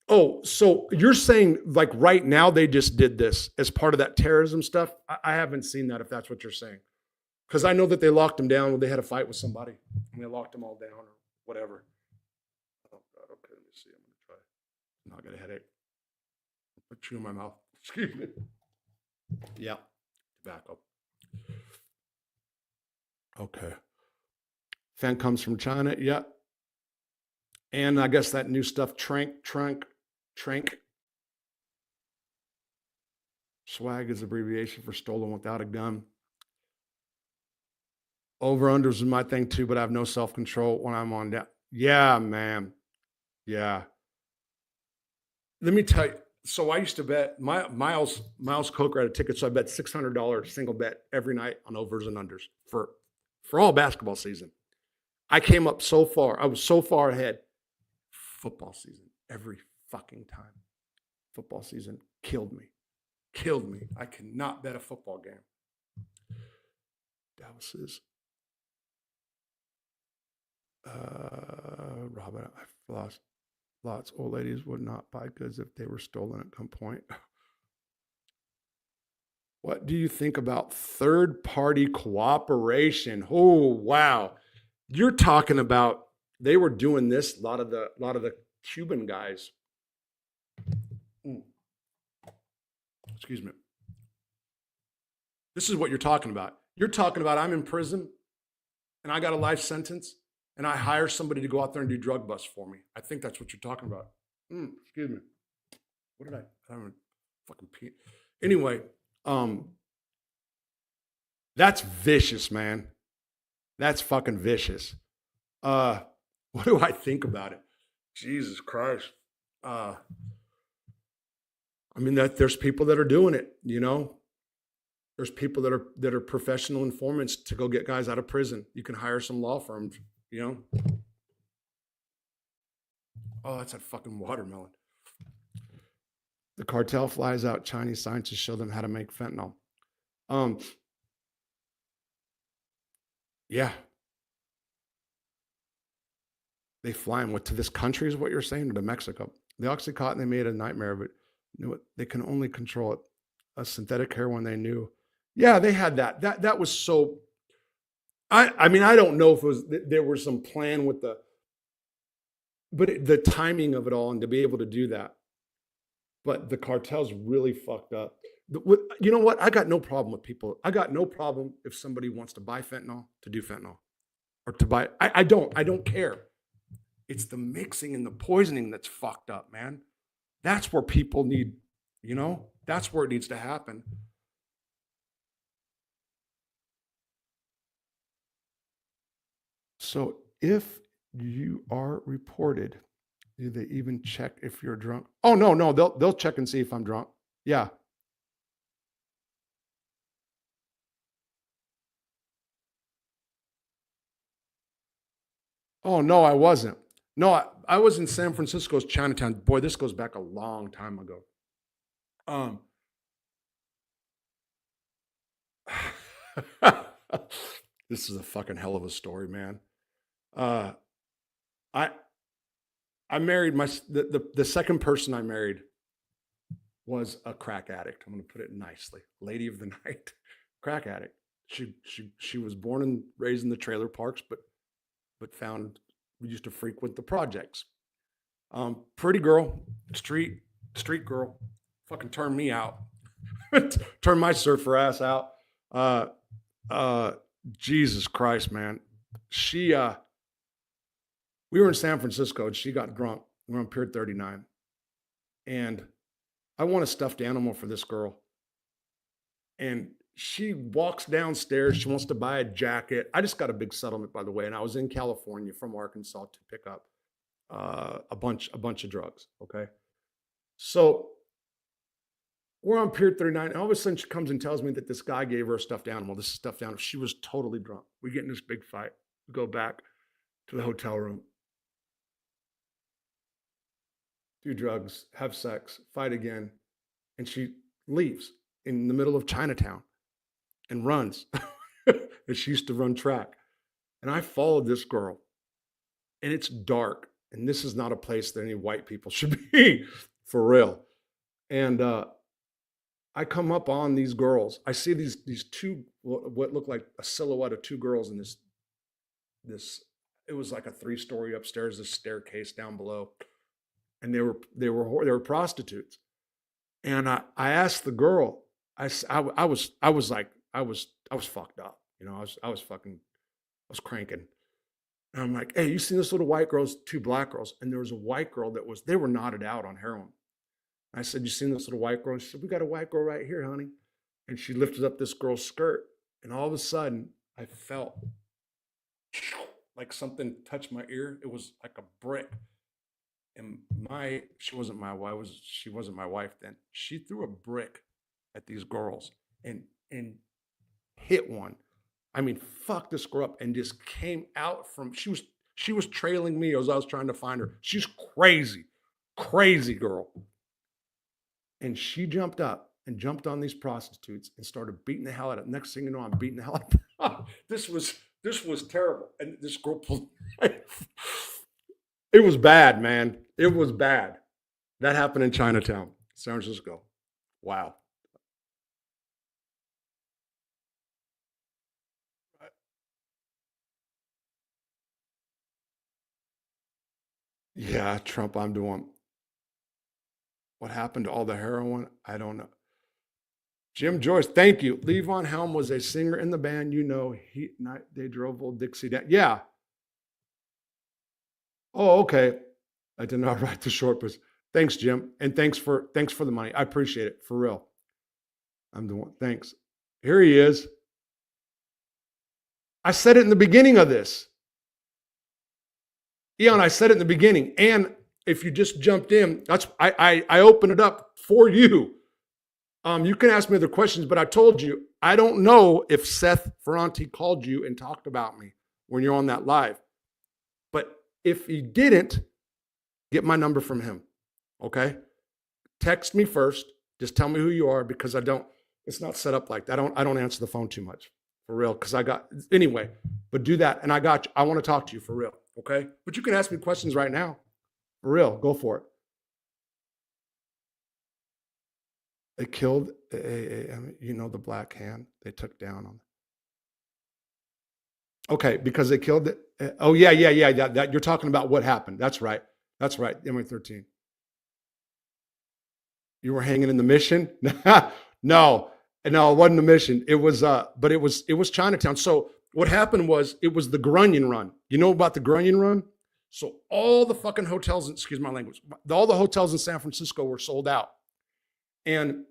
oh, so you're saying like right now they just did this as part of that terrorism stuff? I haven't seen that if that's what you're saying. Because I know that they locked him down when they had a fight with somebody and they locked them all down or whatever. Oh God, okay, let me see. I'm gonna try. Now I got a headache. Put chew in my mouth. Excuse me. Yeah. Tobacco. Okay. Fan comes from China. Yeah. And I guess that new stuff, Trank. Swag is abbreviation for stolen without a gun. Over-unders is my thing too, but I have no self-control when I'm on down. Yeah, man. Yeah. Let me tell you. So I used to bet Miles Coker had a ticket, so I bet $600 single bet every night on overs and unders for all basketball season. I came up so far. I was so far ahead. Football season, every fucking time. Football season killed me. Killed me. I cannot bet a football game. Dallas is Robin, I've lost lots. Old ladies would not buy goods if they were stolen at gunpoint. What do you think about third-party cooperation? Oh, wow. You're talking about they were doing this, a lot of the Cuban guys. Excuse me. This is what you're talking about. You're talking about I'm in prison and I got a life sentence and I hire somebody to go out there and do drug busts for me. I think that's what you're talking about. Excuse me. What did I don't fucking pee. Anyway, that's vicious, man. That's fucking vicious. What do I think about it? Jesus Christ. I mean, that there's people that are doing it, you know. There's people that are professional informants to go get guys out of prison. You can hire some law firms, you know. Oh, that's that fucking watermelon. The cartel flies out Chinese scientists, show them how to make fentanyl. Yeah. They fly them to this country is what you're saying, or to Mexico. The Oxycontin, they made a nightmare of it. They can only control it. A synthetic heroin they knew. Yeah, they had that. That was so. I mean, I don't know if it was there was some plan with the timing of it all, and to be able to do that. But the cartel's really fucked up. You know what? I got no problem with people. I got no problem if somebody wants to buy fentanyl to do fentanyl, or to buy. I don't care. It's the mixing and the poisoning that's fucked up, man. That's where people need, you know, that's where it needs to happen. So if you are reported, do they even check if you're drunk? Oh, no, they'll check and see if I'm drunk. Yeah. Oh, no, I wasn't. No, I was in San Francisco's Chinatown. Boy, this goes back a long time ago. This is a fucking hell of a story, man. I married the second person I married was a crack addict. I'm going to put it nicely. Lady of the night, crack addict. She was born and raised in the trailer parks, but we used to frequent the projects. Pretty girl, street girl, fucking turned me out, turned my surfer ass out. Jesus Christ, man. We were in San Francisco and she got drunk. We were on Pier 39. And I want a stuffed animal for this girl. And she walks downstairs. She wants to buy a jacket. I just got a big settlement, by the way. And I was in California from Arkansas to pick up a bunch of drugs. Okay. So we're on Pier 39. And all of a sudden she comes and tells me that this guy gave her a stuffed animal. This is stuffed animal. She was totally drunk. We get in this big fight. We go back to the hotel room. Do drugs, have sex, fight again. And she leaves in the middle of Chinatown and runs. And she used to run track. And I followed this girl. And it's dark. And this is not a place that any white people should be, for real. And I come up on these girls. I see these two, what look like a silhouette of two girls in this, it was like a 3-story upstairs, this staircase down below. And they were prostitutes. And I asked the girl, I was fucked up. You know, I was cranking. And I'm like, hey, you seen this little white girls, 2 black girls? And there was a white girl they were knotted out on heroin. I said, you seen this little white girl? She said, we got a white girl right here, honey. And she lifted up this girl's skirt. And all of a sudden, I felt like something touched my ear. It was like a brick. And she wasn't my wife then. She threw a brick at these girls and hit one. I mean, fucked this girl up and just came out from, she was trailing me as I was trying to find her. She's crazy, crazy girl. And she jumped up and jumped on these prostitutes and started beating the hell out of them. Next thing you know, I'm beating the hell out of them. This was terrible. And this girl pulled, it was bad, man. It was bad. That happened in Chinatown, San Francisco. Wow. Yeah, Trump, I'm doing. What happened to all the heroin? I don't know. Jim Joyce, thank you. Levon Helm was a singer in the band. You know, they drove old Dixie down. Yeah. Oh, okay. I did not write the short post. Thanks, Jim. And thanks for the money. I appreciate it. For real. I'm the one. Thanks. Here he is. I said it in the beginning of this. Eon, I said it in the beginning. And if you just jumped in, I opened it up for you. You can ask me other questions, but I told you, I don't know if Seth Ferranti called you and talked about me when you're on that live. But if he didn't, get my number from him, okay? Text me first. Just tell me who you are because it's not set up like that. I don't answer the phone too much, for real, because anyway, but do that, and I got you. I want to talk to you, for real, okay? But you can ask me questions right now, for real. Go for it. They killed, the Black Hand they took down on. Okay, because they killed it. Oh, yeah. That you're talking about what happened. That's right. MI13. You were hanging in the Mission? No, it wasn't the Mission. It was, but it was Chinatown. So what happened was it was the Grunion Run. You know about the Grunion Run? So all the fucking hotels, excuse my language, all the hotels in San Francisco were sold out. And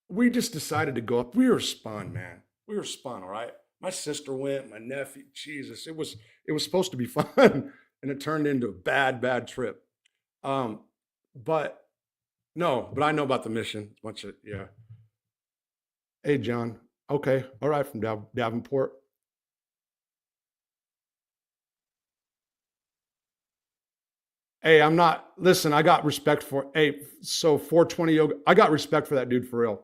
we just decided to go up. We were spun, man. We were spun, all right? My sister went, my nephew, Jesus. It was supposed to be fun, and it turned into a bad trip. But I know about the Mission. Yeah. Hey, John. Okay. All right, from Davenport. Hey, listen, I got respect for, so 420 yoga, I got respect for that dude, for real.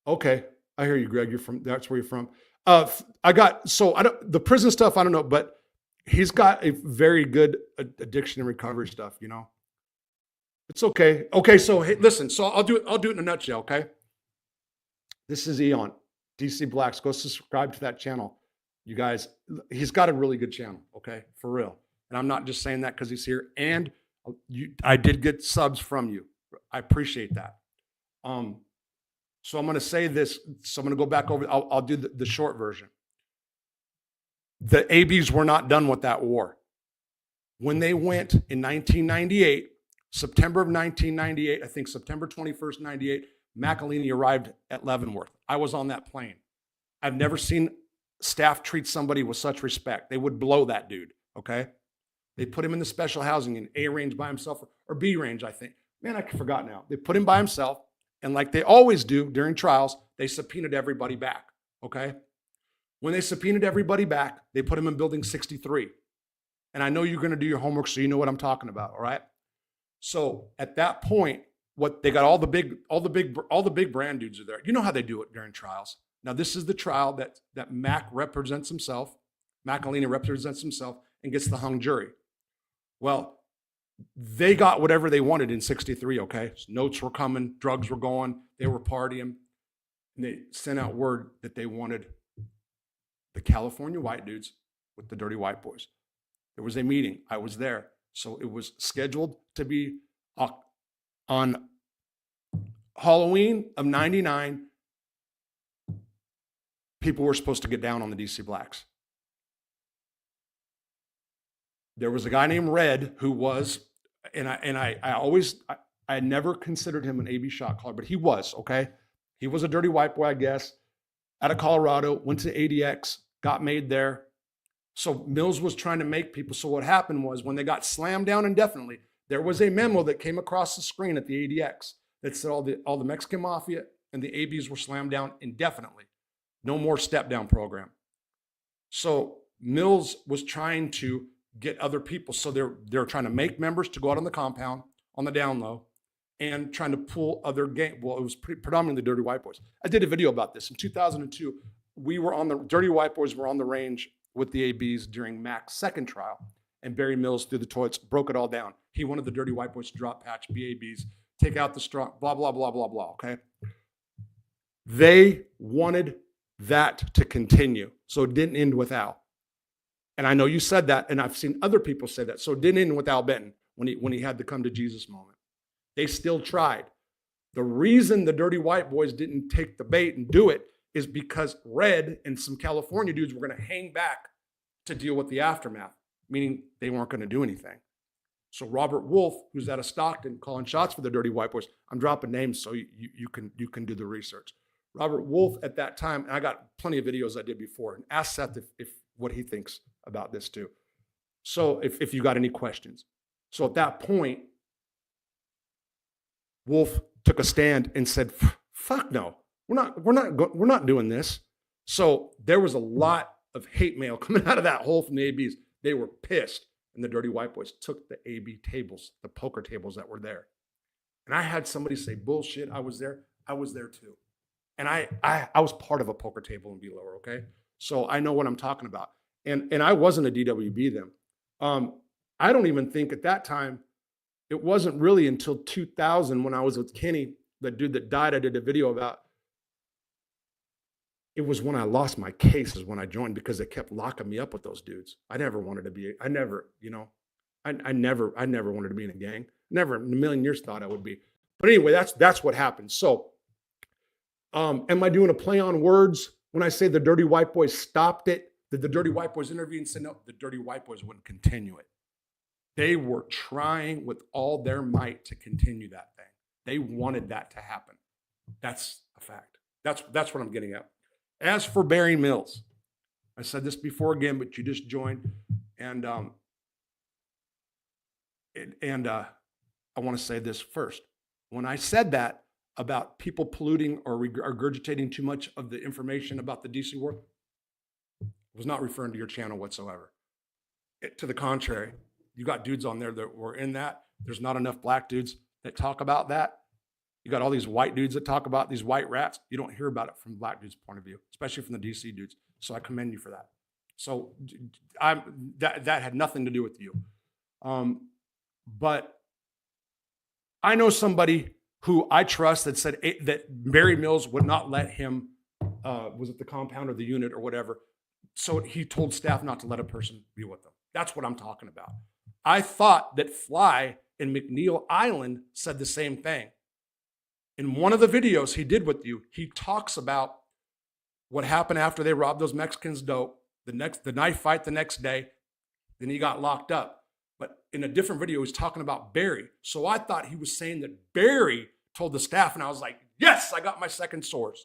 Okay. I hear you, Greg. That's where you're from. The prison stuff, I don't know, but he's got a very good addiction and recovery stuff, you know? It's okay. Okay. So, hey, listen, I'll do it in a nutshell. Okay. This is Eon, DC Blacks. Go subscribe to that channel. You guys, he's got a really good channel. Okay. For real. And I'm not just saying that because he's here. And I did get subs from you. I appreciate that. So I'm going to say this. So I'm going to go back over. I'll do the short version. The ABs were not done with that war. When they went in 1998, September of 1998, I think September 21st, 98, McElhaney arrived at Leavenworth. I was on that plane. I've never seen staff treat somebody with such respect. They would blow that dude, okay? They put him in the special housing in A range by himself, or B range, I think. Man, I forgot now. They put him by himself, and like they always do during trials, they subpoenaed everybody back, okay? When they subpoenaed everybody back, they put him in building 63. And I know you're going to do your homework, so you know what I'm talking about, all right? So at that point, they got all the big brand dudes are there. You know how they do it during trials. Now, this is the trial that Mac represents himself, McElhaney represents himself, and gets the hung jury. Well, they got whatever they wanted in 63, okay? So notes were coming, drugs were going, they were partying, and they sent out word that they wanted the California white dudes with the dirty white boys. There was a meeting. I was there. So it was scheduled to be on Halloween of 99. People were supposed to get down on the DC Blacks. There was a guy named Red who was, I never considered him an AB shot caller, but he was, okay? He was a dirty white boy, I guess, out of Colorado, went to ADX, got made there. So Mills was trying to make people. So what happened was when they got slammed down indefinitely, there was a memo that came across the screen at the ADX that said all the Mexican mafia and the ABs were slammed down indefinitely. No more step down program. So Mills was trying to get other people. So they're trying to make members to go out on the compound on the down low and trying to pull other gang. Well, it was predominantly dirty white boys. I did a video about this in 2002. Dirty white boys were on the range with the ABs during Mac's second trial, and Barry Mills through the toilets broke it all down. He wanted the dirty white boys to drop patch, BABs, take out the strong, blah, blah, blah, blah, blah, okay? They wanted that to continue, so it didn't end with Al. And I know you said that, and I've seen other people say that, so it didn't end with Al Benton when he had the come to Jesus moment. They still tried. The reason the dirty white boys didn't take the bait and do it is because Red and some California dudes were going to hang back to deal with the aftermath, meaning they weren't going to do anything. So Robert Wolf, who's out of Stockton, calling shots for the dirty white boys. I'm dropping names so you can do the research. Robert Wolf at that time, and I got plenty of videos I did before, and ask Seth if what he thinks about this too. So if you got any questions. So at that point, Wolf took a stand and said, "Fuck no, we're not doing this." So there was a lot of hate mail coming out of that hole from the ABs. They were pissed, and the dirty white boys took the AB tables, the poker tables that were there. And I had somebody say, "Bullshit, I was there." I was there too, and I was part of a poker table in B-Lower. Okay, so I know what I'm talking about. And I wasn't a DWB then. I don't even think at that time. It wasn't really until 2000 when I was with Kenny, the dude that died, I did a video about. It was when I lost my case is when I joined because they kept locking me up with those dudes. I never wanted to be, I never wanted to be in a gang. Never in a million years thought I would be. But anyway, that's what happened. So am I doing a play on words when I say the dirty white boys stopped it? Did the dirty white boys intervene and say, no, the dirty white boys wouldn't continue it. They were trying with all their might to continue that thing. They wanted that to happen. That's a fact. That's what I'm getting at. As for Barry Mills, I said this before again, but you just joined, and I want to say this first. When I said that about people polluting or regurgitating too much of the information about the DC war, I was not referring to your channel whatsoever. To the contrary. You got dudes on there that were in that. There's not enough black dudes that talk about that. You got all these white dudes that talk about these white rats. You don't hear about it from black dudes' point of view, especially from the DC dudes. So I commend you for that. So that had nothing to do with you. But I know somebody who I trust that said that Barry Mills would not let him, was it the compound or the unit or whatever? So he told staff not to let a person be with them. That's what I'm talking about. I thought that Fly in McNeil Island said the same thing. In one of the videos he did with you, he talks about what happened after they robbed those Mexicans dope, the knife fight the next day, then he got locked up. But in a different video, he's talking about Barry. So I thought he was saying that Barry told the staff, and I was like, yes, I got my second source.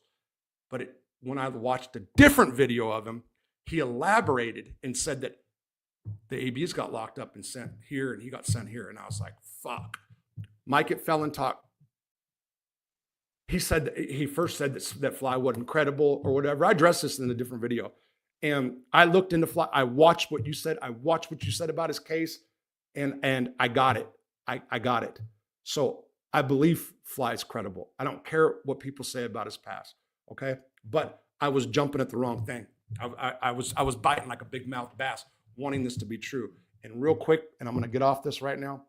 But when I watched a different video of him, he elaborated and said that the ABs got locked up and sent here, and he got sent here. And I was like, fuck. Mike at Felon Talk, he first said that Fly wasn't credible or whatever. I addressed this in a different video. And I looked into Fly. I watched what you said. I watched what you said about his case, and I got it. I got it. So I believe Fly is credible. I don't care what people say about his past, okay? But I was jumping at the wrong thing. I was biting like a big mouth bass, wanting this to be true. And real quick, and I'm going to get off this right now,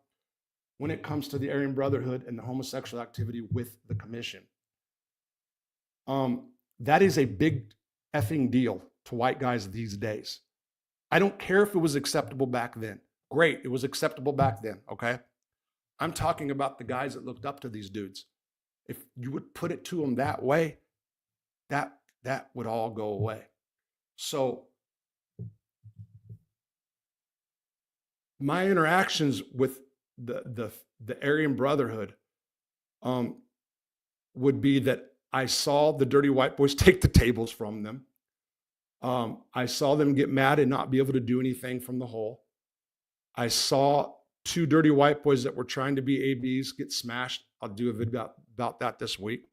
when it comes to the Aryan Brotherhood and the homosexual activity with the commission, that is a big effing deal to white guys these days. I don't care if it was acceptable back then. Great, it was acceptable back then, okay? I'm talking about the guys that looked up to these dudes. If you would put it to them that way, that would all go away. So my interactions with the Aryan Brotherhood would be that I saw the dirty white boys take the tables from them. I saw them get mad and not be able to do anything from the hole. I saw two dirty white boys that were trying to be ABs get smashed. I'll do a video about that this week.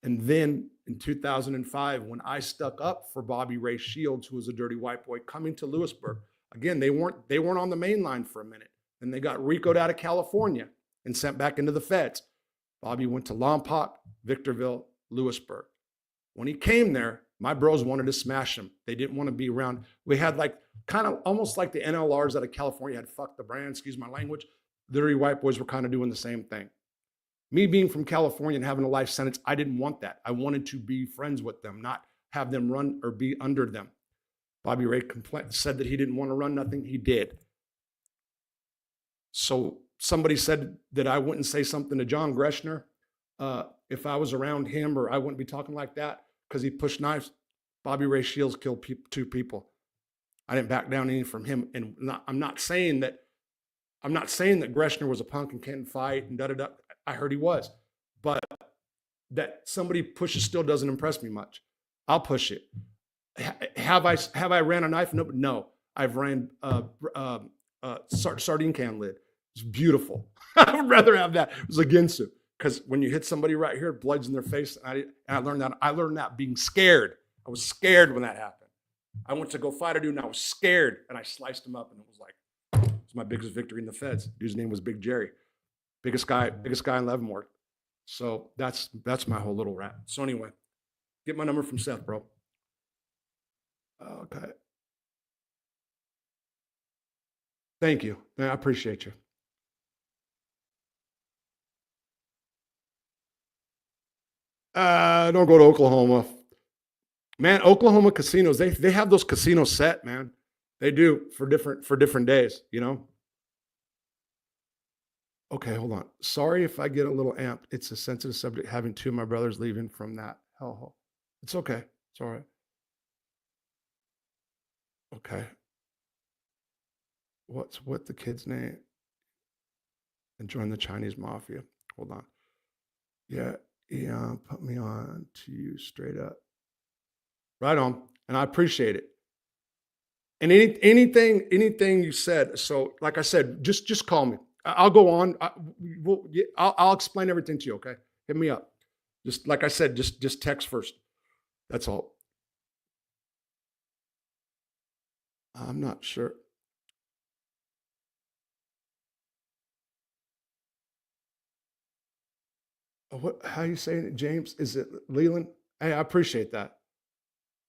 And then in 2005, when I stuck up for Bobby Ray Shields, who was a dirty white boy coming to Lewisburg, again, they weren't on the main line for a minute. Then they got RICO'd out of California and sent back into the feds. Bobby went to Lompoc, Victorville, Lewisburg. When he came there, my bros wanted to smash him. They didn't want to be around. We had like kind of almost like the NLRs out of California had fucked the brand, excuse my language. The dirty white boys were kind of doing the same thing. Me being from California and having a life sentence, I didn't want that. I wanted to be friends with them, not have them run or be under them. Bobby Ray said that he didn't want to run nothing. He did. So somebody said that I wouldn't say something to John Greshner if I was around him, or I wouldn't be talking like that because he pushed knives. Bobby Ray Shields killed two people. I didn't back down any from him. And I'm not saying that Greshner was a punk and can't fight and da-da-da. I heard he was. But that somebody pushes still doesn't impress me much. I'll push it. Have I ran a knife? No. I've ran sardine can lid. It's beautiful. I would rather have that. It was against it. Because when you hit somebody right here, blood's in their face. And I learned that. I learned that being scared. I was scared when that happened. I went to go fight a dude and I was scared. And I sliced him up and it was like, it was my biggest victory in the feds. Dude's name was Big Jerry. Biggest guy in Leavenworth. So that's my whole little rap. So anyway, get my number from Seth, bro. Okay. Thank you. I appreciate you. Don't go to Oklahoma. Man, Oklahoma casinos, they have those casinos set, man. They do for different days, you know? Okay, hold on. Sorry if I get a little amped. It's a sensitive subject, having two of my brothers leaving from that hellhole. It's okay. It's all right. Okay. What the kid's name? And join the Chinese mafia. Hold on. Yeah, put me on to you straight up. Right on. And I appreciate it. And anything you said. So like I said, just call me. I'll go on. I'll explain everything to you. Okay. Hit me up. Just like I said, just text first. That's all. I'm not sure. How you saying it, James? Is it Leland? Hey, I appreciate that.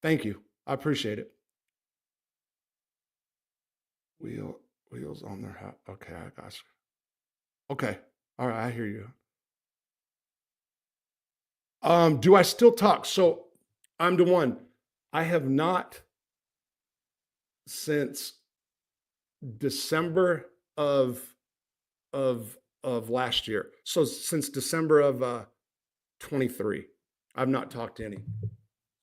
Thank you. I appreciate it. Wheels on their house. Okay, I got you. Okay. All right, I hear you. Do I still talk? So I'm the one. I have not since December of last year. So since December of 23, I've not talked to any.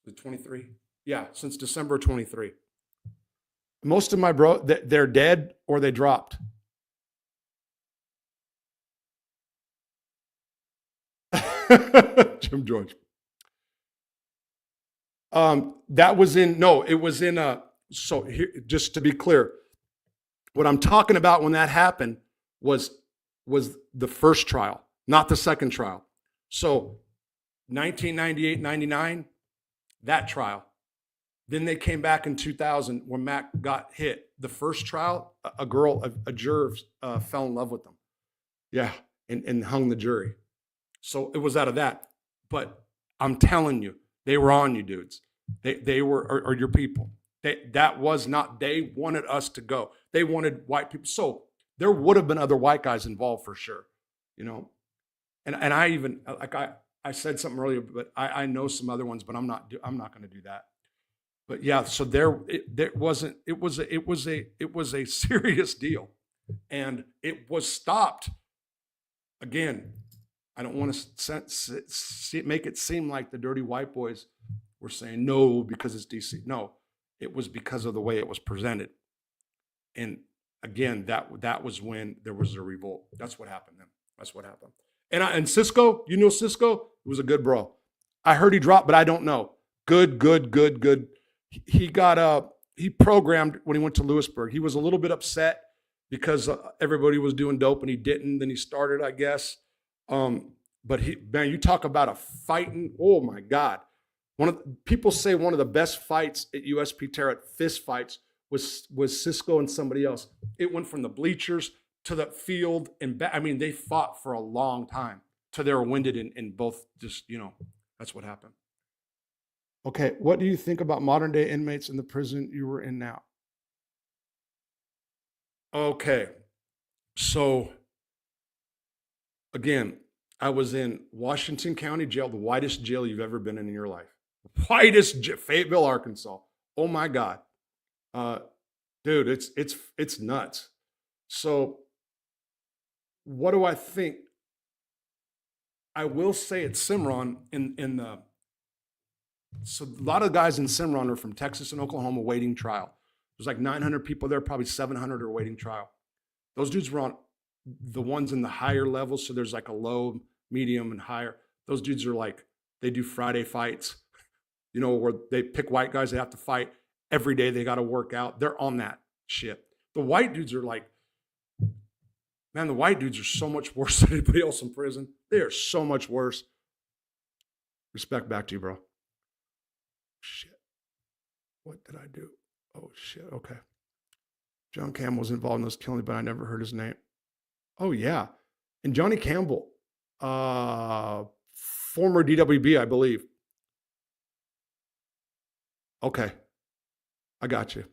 The 23? Yeah, since December 23. Most of my they're dead or they dropped. Jim George. That was it was in so here, just to be clear, what I'm talking about when that happened was the first trial, not the second trial. So 1998, 99, that trial. Then they came back in 2000 when Mac got hit. The first trial, a juror fell in love with them. Yeah, and hung the jury. So it was out of that. But I'm telling you, they were on you, dudes. They were, or your people. That was not, they wanted us to go. They wanted white people. So there would have been other white guys involved for sure, you know. And I even, like I said something earlier, but I know some other ones, but I'm not going to do that. But yeah, so it was a serious deal, and it was stopped. Again, I don't want to make it seem like the dirty white boys were saying no because it's DC. No, it was because of the way it was presented. And again, that was when there was a revolt. That's what happened then. That's what happened. And Cisco, you know Cisco? He was a good bro. I heard he dropped, but I don't know. Good. He programmed when he went to Lewisburg. He was a little bit upset because everybody was doing dope and he didn't. Then he started, I guess. But man, you talk about a fighting. Oh my God. People say one of the best fights at USP Terra, fist fights, was Cisco and somebody else. It went from the bleachers to the field and back. I mean, they fought for a long time till they were winded in both. Just, that's what happened. Okay, what do you think about modern day inmates in the prison you were in now? Okay, so again, I was in Washington County Jail, the whitest jail you've ever been in your life. Fayetteville, Arkansas. Oh my God, dude, it's nuts. So, what do I think? I will say at Cimarron so a lot of guys in Cimarron are from Texas and Oklahoma waiting trial. There's like 900 people there, probably 700 are waiting trial. Those dudes were on the ones in the higher levels. So there's like a low, medium, and higher. Those dudes are like, they do Friday fights, where they pick white guys they have to fight every day. They got to work out. They're on that shit. The white dudes are like, man, the white dudes are so much worse than anybody else in prison. They are so much worse. Respect back to you, bro. Shit. What did I do? Oh, shit. Okay. John Campbell was involved in those killings, but I never heard his name. Oh, yeah. And Johnny Campbell, former DWB, I believe. Okay. I got you.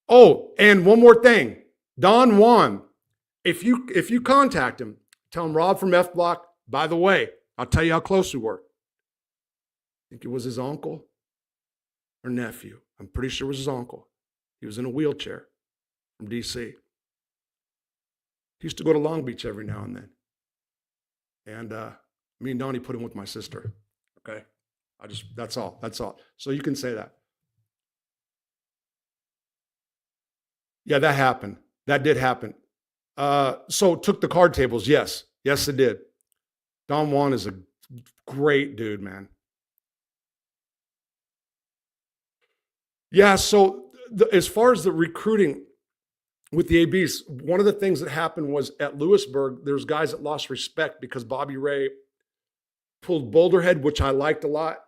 Oh, and one more thing. Don Juan, if you contact him, tell him Rob from F Block, by the way, I'll tell you how close we were. I think it was his uncle or nephew. I'm pretty sure it was his uncle. He was in a wheelchair from DC. He used to go to Long Beach every now and then. And me and Donnie put him with my sister. Okay? That's all. So you can say that. Yeah, that happened. That did happen. So took the card tables. Yes, it did. Don Juan is a great dude, man. Yeah, so as far as the recruiting with the ABs, one of the things that happened was at Lewisburg, there's guys that lost respect because Bobby Ray pulled Boulderhead, which I liked a lot.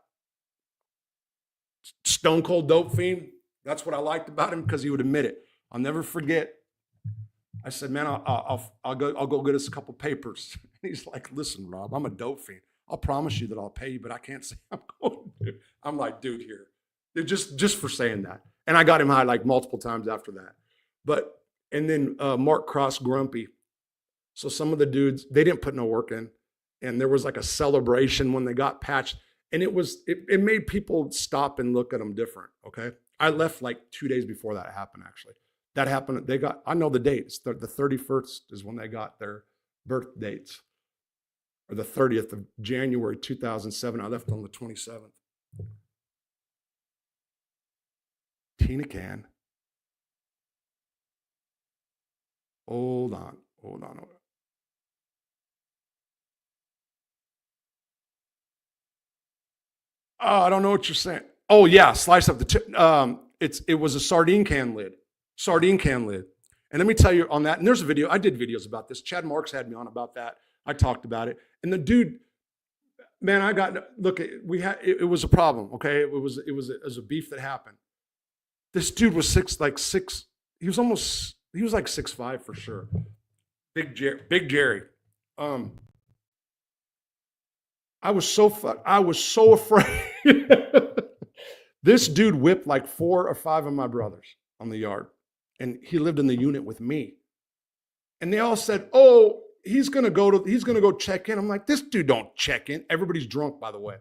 Stone cold dope fiend. That's what I liked about him because he would admit it. I'll never forget. I said, man, I'll go get us a couple papers. He's like, listen, Rob, I'm a dope fiend. I'll promise you that I'll pay you, but I can't say I'm going to. I'm like, dude, here. Just for saying that. And I got him high like multiple times after that. And then Mark Cross Grumpy. So some of the dudes, they didn't put no work in. And there was like a celebration when they got patched. And it made people stop and look at them different, okay? I left like 2 days before that happened, actually. That happened, I know the dates. The 31st is when they got their birth dates. Or the 30th of January, 2007. I left on the 27th. Tina Can. Hold on. Oh, I don't know what you're saying. Oh yeah, slice up the tip. It was a sardine can lid. And let me tell you on that, and there's a video, I did videos about this. Chad Marks had me on about that. I talked about it. And the dude, man, it was a problem, okay? It was a beef that happened. This dude was he was like 6'5" for sure. Big Jerry. I was so afraid. This dude whipped like 4 or 5 of my brothers on the yard. And he lived in the unit with me. And they all said, oh, he's gonna go check in. I'm like, this dude don't check in. Everybody's drunk, by the way.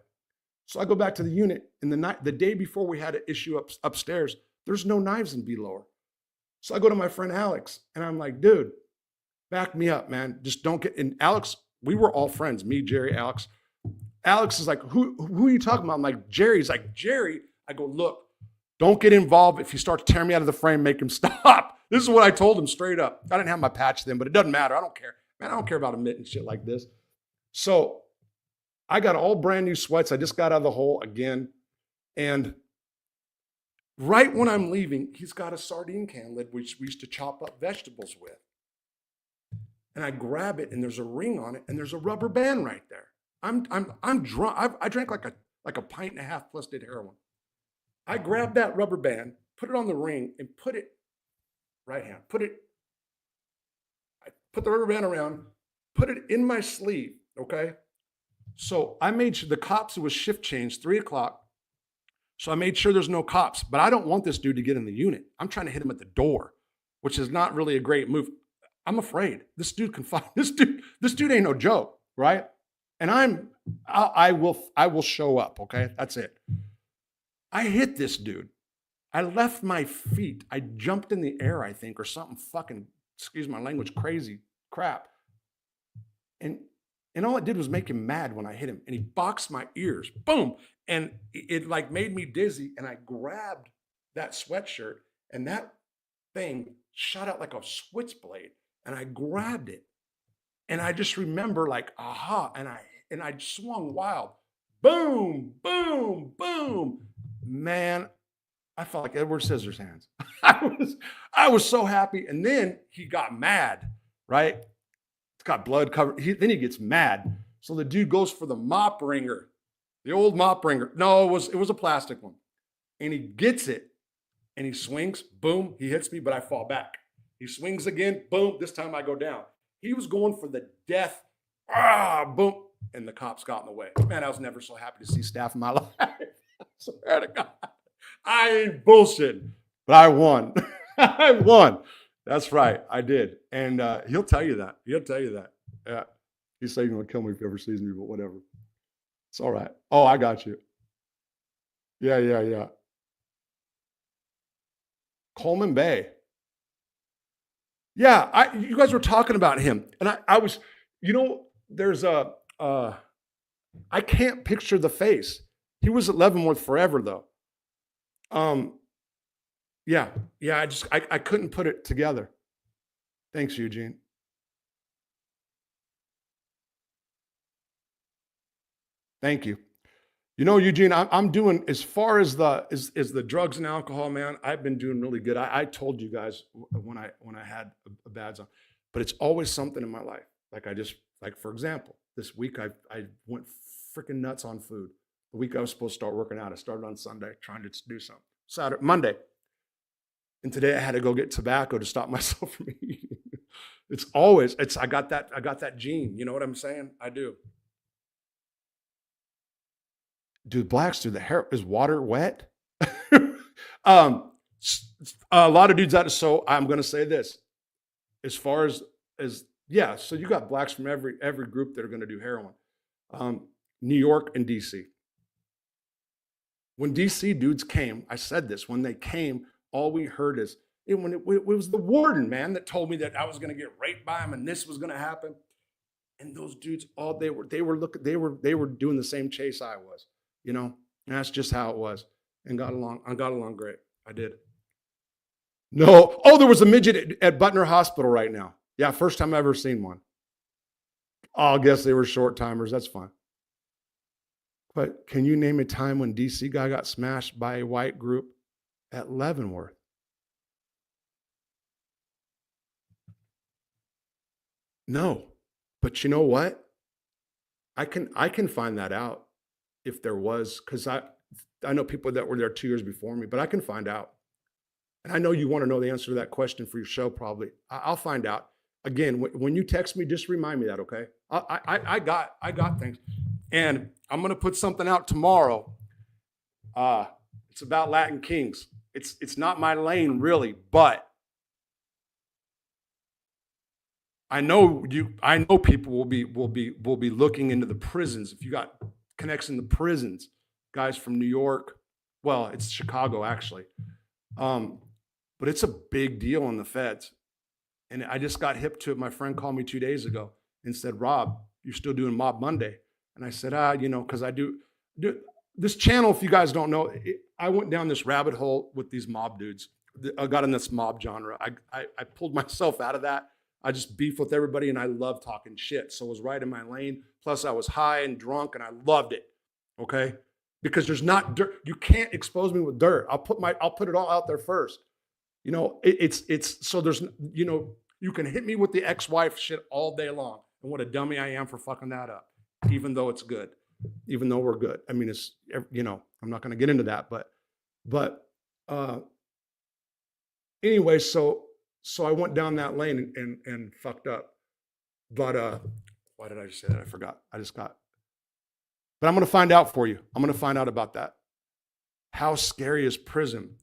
So I go back to the unit, and the day before we had an issue upstairs, there's no knives in B-lower. So I go to my friend Alex, and I'm like, dude, back me up, man. Just don't get, and Alex, we were all friends, me, Jerry, Alex. Alex is like, who are you talking about? I'm like, Jerry. He's like, Jerry. I go, look, Don't get involved. If he starts tearing me out of the frame, make him stop. This is what I told him straight up. I didn't have my patch then, but it doesn't matter. I don't care. Man, I don't care about admitting shit like this. So I got all brand new sweats. I just got out of the hole again. And right when I'm leaving, he's got a sardine can lid, which we used to chop up vegetables with. And I grab it, and there's a ring on it, and there's a rubber band right there. I'm drunk. I drank like a pint and a half plus did heroin. I grabbed that rubber band, put it on the ring, and put it right hand. I put the rubber band around, put it in my sleeve. Okay. So I made sure the cops, it was shift change, 3:00. So I made sure there's no cops, but I don't want this dude to get in the unit. I'm trying to hit him at the door, which is not really a great move. I'm afraid this dude can find this dude ain't no joke, right? And I will show up. Okay. That's it. I hit this dude. I left my feet. I jumped in the air, I think, or something fucking, excuse my language, crazy crap. And all it did was make him mad when I hit him. And he boxed my ears. Boom. And it like made me dizzy. And I grabbed that sweatshirt, and that thing shot out like a switchblade. And I grabbed it. And I just remember like, aha. And I swung wild. Boom, boom, boom. Man, I felt like Edward Scissorhands. I was so happy. And then he got mad, right? It's got blood covered. Then he gets mad. So the dude goes for the mop wringer, the old mop wringer. No, it was a plastic one. And he gets it and he swings, boom, he hits me, but I fall back. He swings again, boom, this time I go down. He was going for the death, boom, and the cops got in the way. Man, I was never so happy to see staff in my life. I swear to God. I ain't bullshitting, but I won. I won. That's right. I did. And he'll tell you that. He'll tell you that. Yeah. He's saying he'll kill me if he ever sees me, but whatever. It's all right. Oh, I got you. Yeah. Coleman Bay. Yeah, you guys were talking about him. And I was, there's I can't picture the face. He was at Leavenworth forever, though. Yeah, I couldn't put it together. Thanks, Eugene. Thank you. Eugene, I'm doing, as far as the drugs and alcohol, man, I've been doing really good. I told you guys when I had a bad zone, but it's always something in my life. Like for example, this week I went freaking nuts on food. The week I was supposed to start working out, I started on Sunday trying to do something. Monday. And today I had to go get tobacco to stop myself from eating. I got that gene. You know what I'm saying? I do. Do blacks do the hair? Is water wet? A lot of dudes out. So I'm going to say this, as far as yeah. So you got blacks from every group that are going to do heroin. New York and DC. When DC dudes came, I said this. When they came, all we heard is it was the warden, man, that told me that I was going to get raped by him and this was going to happen. And those dudes, they were doing the same chase I was. And that's just how it was. And I got along great. I did. No. Oh, there was a midget at Butner Hospital right now. Yeah, first time I've ever seen one. I guess they were short timers. That's fine. But can you name a time when DC guy got smashed by a white group at Leavenworth? No. But you know what? I can find that out. If there was, because I know people that were there 2 years before me, but I can find out. And I know you want to know the answer to that question for your show, probably. I'll find out. Again, when you text me, just remind me that, okay? I got things. And I'm going to put something out tomorrow. It's about Latin Kings. It's not my lane, really, but I know people will be looking into the prisons. If you got connects in the prisons, guys from New York. Well, it's Chicago, actually. But it's a big on in the feds. And I just got hip to it. My friend called me 2 days ago and said, Rob, you're still doing Mob Monday. And I said, because I do this channel, if you guys don't know, I went down this rabbit hole with these mob dudes. I got in this mob genre. I pulled myself out of that. I just beef with everybody, and I love talking shit. So it was right in my lane. Plus, I was high and drunk, and I loved it. Okay, because there's not dirt. You can't expose me with dirt. I'll put it all out there first. You know, it's so there's, you know, you can hit me with the ex-wife shit all day long, and what a dummy I am for fucking that up, even though it's good, even though we're good. I mean, it's, you know, I'm not going to get into that, but anyway, so I went down that lane and fucked up. But why did I just say that? I forgot. But I'm going to find out for you. I'm going to find out about that. How scary is prison?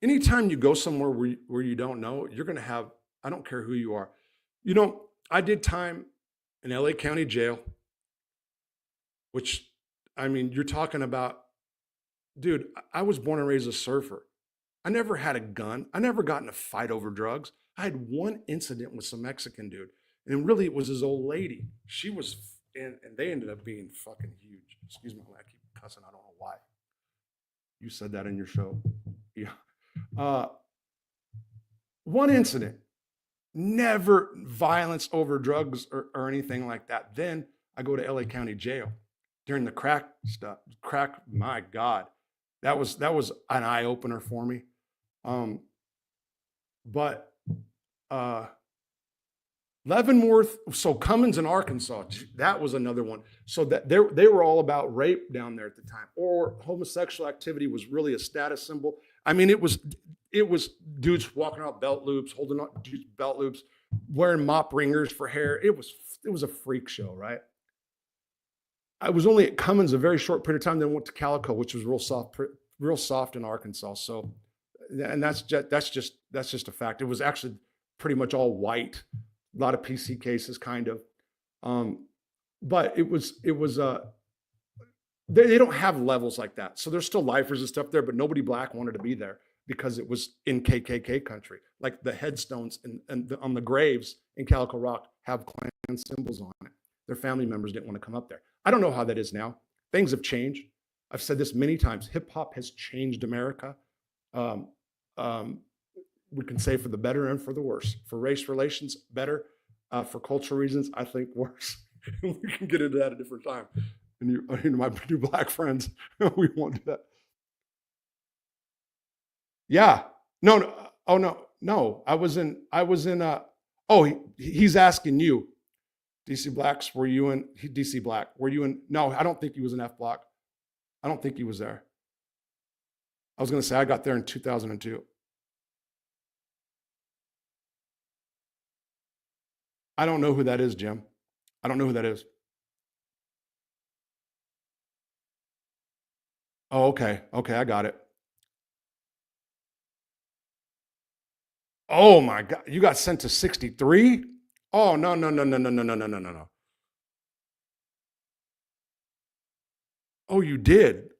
Anytime you go somewhere where you don't know, you're going to have, I don't care who you are. You know, I did time in LA County Jail, which, I mean, you're talking about, dude, I was born and raised a surfer. I never had a gun. I never got in a fight over drugs. I had one incident with some Mexican dude, and really it was his old lady. She was, and they ended up being fucking huge. Excuse me, I keep cussing. I don't know why. You said that in your show. Yeah. One incident, never violence over drugs or anything like that. Then I go to LA County Jail during the crack stuff. Crack, my God, that was an eye opener for me. But Leavenworth, so Cummins in Arkansas, that was another one. So that they were all about rape down there at the time, or homosexual activity was really a status symbol. I mean, it was dudes walking out belt loops, holding on dudes belt loops, wearing mop ringers for hair. It was a freak show, right? I was only at Cummins a very short period of time, then went to Calico, which was real soft in Arkansas. So, and that's just a fact. It was actually pretty much all white, a lot of PC cases, kind of. But it was they don't have levels like that. So there's still lifers and stuff there, but nobody black wanted to be there because it was in KKK country. Like the headstones on the graves in Calico Rock have Klan symbols on it. Their family members didn't want to come up there. I don't know how that is now. Things have changed. I've said this many times. Hip hop has changed America. We can say for the better and for the worse. For race relations, better. For cultural reasons, I think worse. We can get into that at a different time. And my two black friends, we won't do that. Yeah. No. Oh no. I was in. He's asking you. DC Blacks, were you in DC Black? Were you in? No, I don't think he was in F Block. I don't think he was there. I was going to say I got there in 2002. I don't know who that is, Jim. I don't know who that is. Oh, okay. Okay, I got it. Oh my God. You got sent to 63? Oh, no. Oh, you did?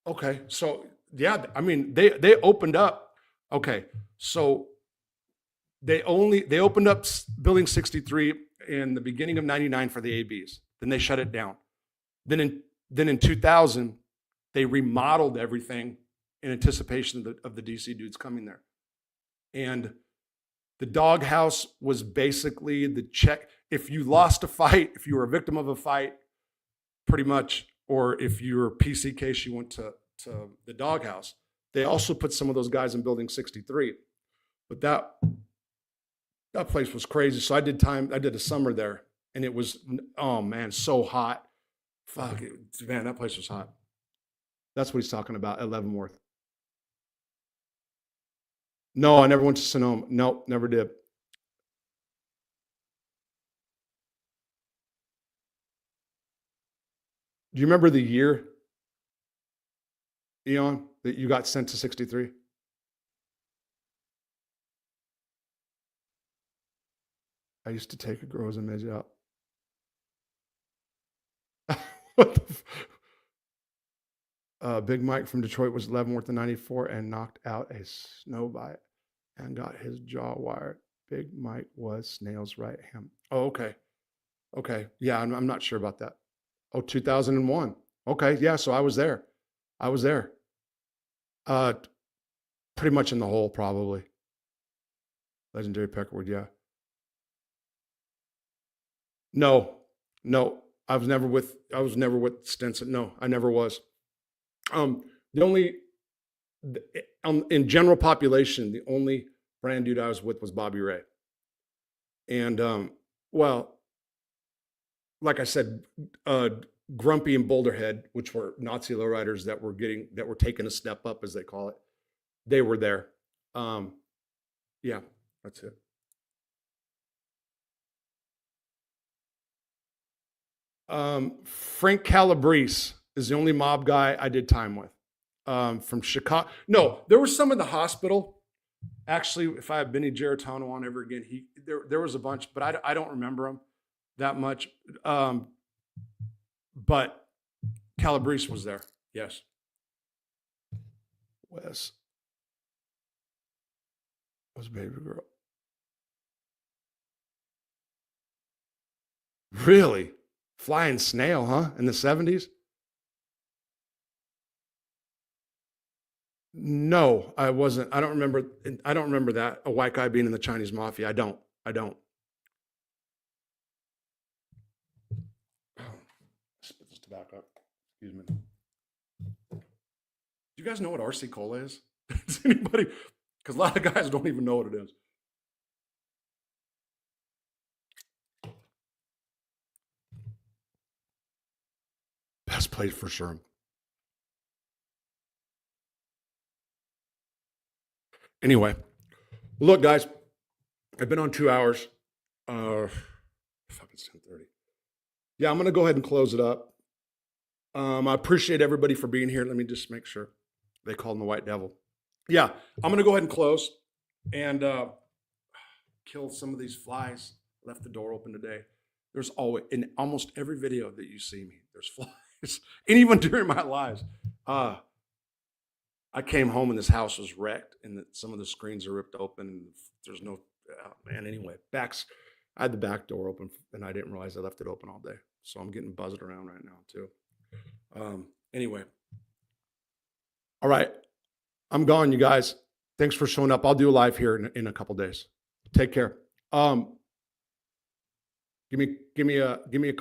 Okay. So, yeah, I mean, they opened up. Okay. So they opened up building 63 in the beginning of 99 for the ABs. Then they shut it down. Then in 2000, they remodeled everything in anticipation of the DC dudes coming there. And the doghouse was basically the check. If you lost a fight, if you were a victim of a fight, pretty much, or if you were a PC case, you went to the doghouse. They also put some of those guys in building 63. But that place was crazy. So I did a summer there, and it was, oh man, so hot. Fuck it, man, that place was hot. That's what he's talking about at Leavenworth. No, I never went to Sonoma. Nope, never did. Do you remember the year, Eon, that you got sent to 63? I used to take a girls and meds out. What the Big Mike from Detroit was Leavenworth in 94 and knocked out a snowbite and got his jaw wired. Big Mike was Snail's right hand. Oh, okay. Okay. Yeah, I'm not sure about that. Oh, 2001. Okay. Yeah. So I was there. I was there. Uh, Pretty much in the hole, probably. Legendary Peckerwood. Yeah. No, no. I was never with Stinson. No, I never was. The only, in general population, the only brand dude I was with was Bobby Ray. And, well, like I said, Grumpy and Boulderhead, which were Nazi lowriders that were taking a step up, as they call it, they were there. Yeah, that's it. Frank Calabrese is the only mob guy I did time with. From Chicago. No, there was some in the hospital. Actually, if I have Benny Geritano on ever again, there was a bunch, but I don't remember them that much. But Calabrese was there. Yes. Wes was Baby Girl. Really? Flying Snail, huh? In the 70s? No, I wasn't. I don't remember. I don't remember that. A white guy being in the Chinese mafia. I don't. I don't. Oh, spit this tobacco up. Excuse me. Do you guys know what RC Cola is? Does anybody? Because a lot of guys don't even know what it is. Best place for sure. Anyway, look, guys, I've been on 2 hours. Fuck, it's 10:30. Yeah, I'm gonna go ahead and close it up. I appreciate everybody for being here. Let me just make sure. They called him the White Devil. Yeah, I'm gonna go ahead and close and kill some of these flies. Left the door open today. There's always, in almost every video that you see me, there's flies. And even during my lives. I came home and this house was wrecked and some of the screens are ripped open and there's no, oh, man, anyway, I had the back door open and I didn't realize I left it open all day. So I'm getting buzzed around right now too. Anyway. All right. I'm gone, you guys. Thanks for showing up. I'll do a live here in a couple days. Take care. Give me a call.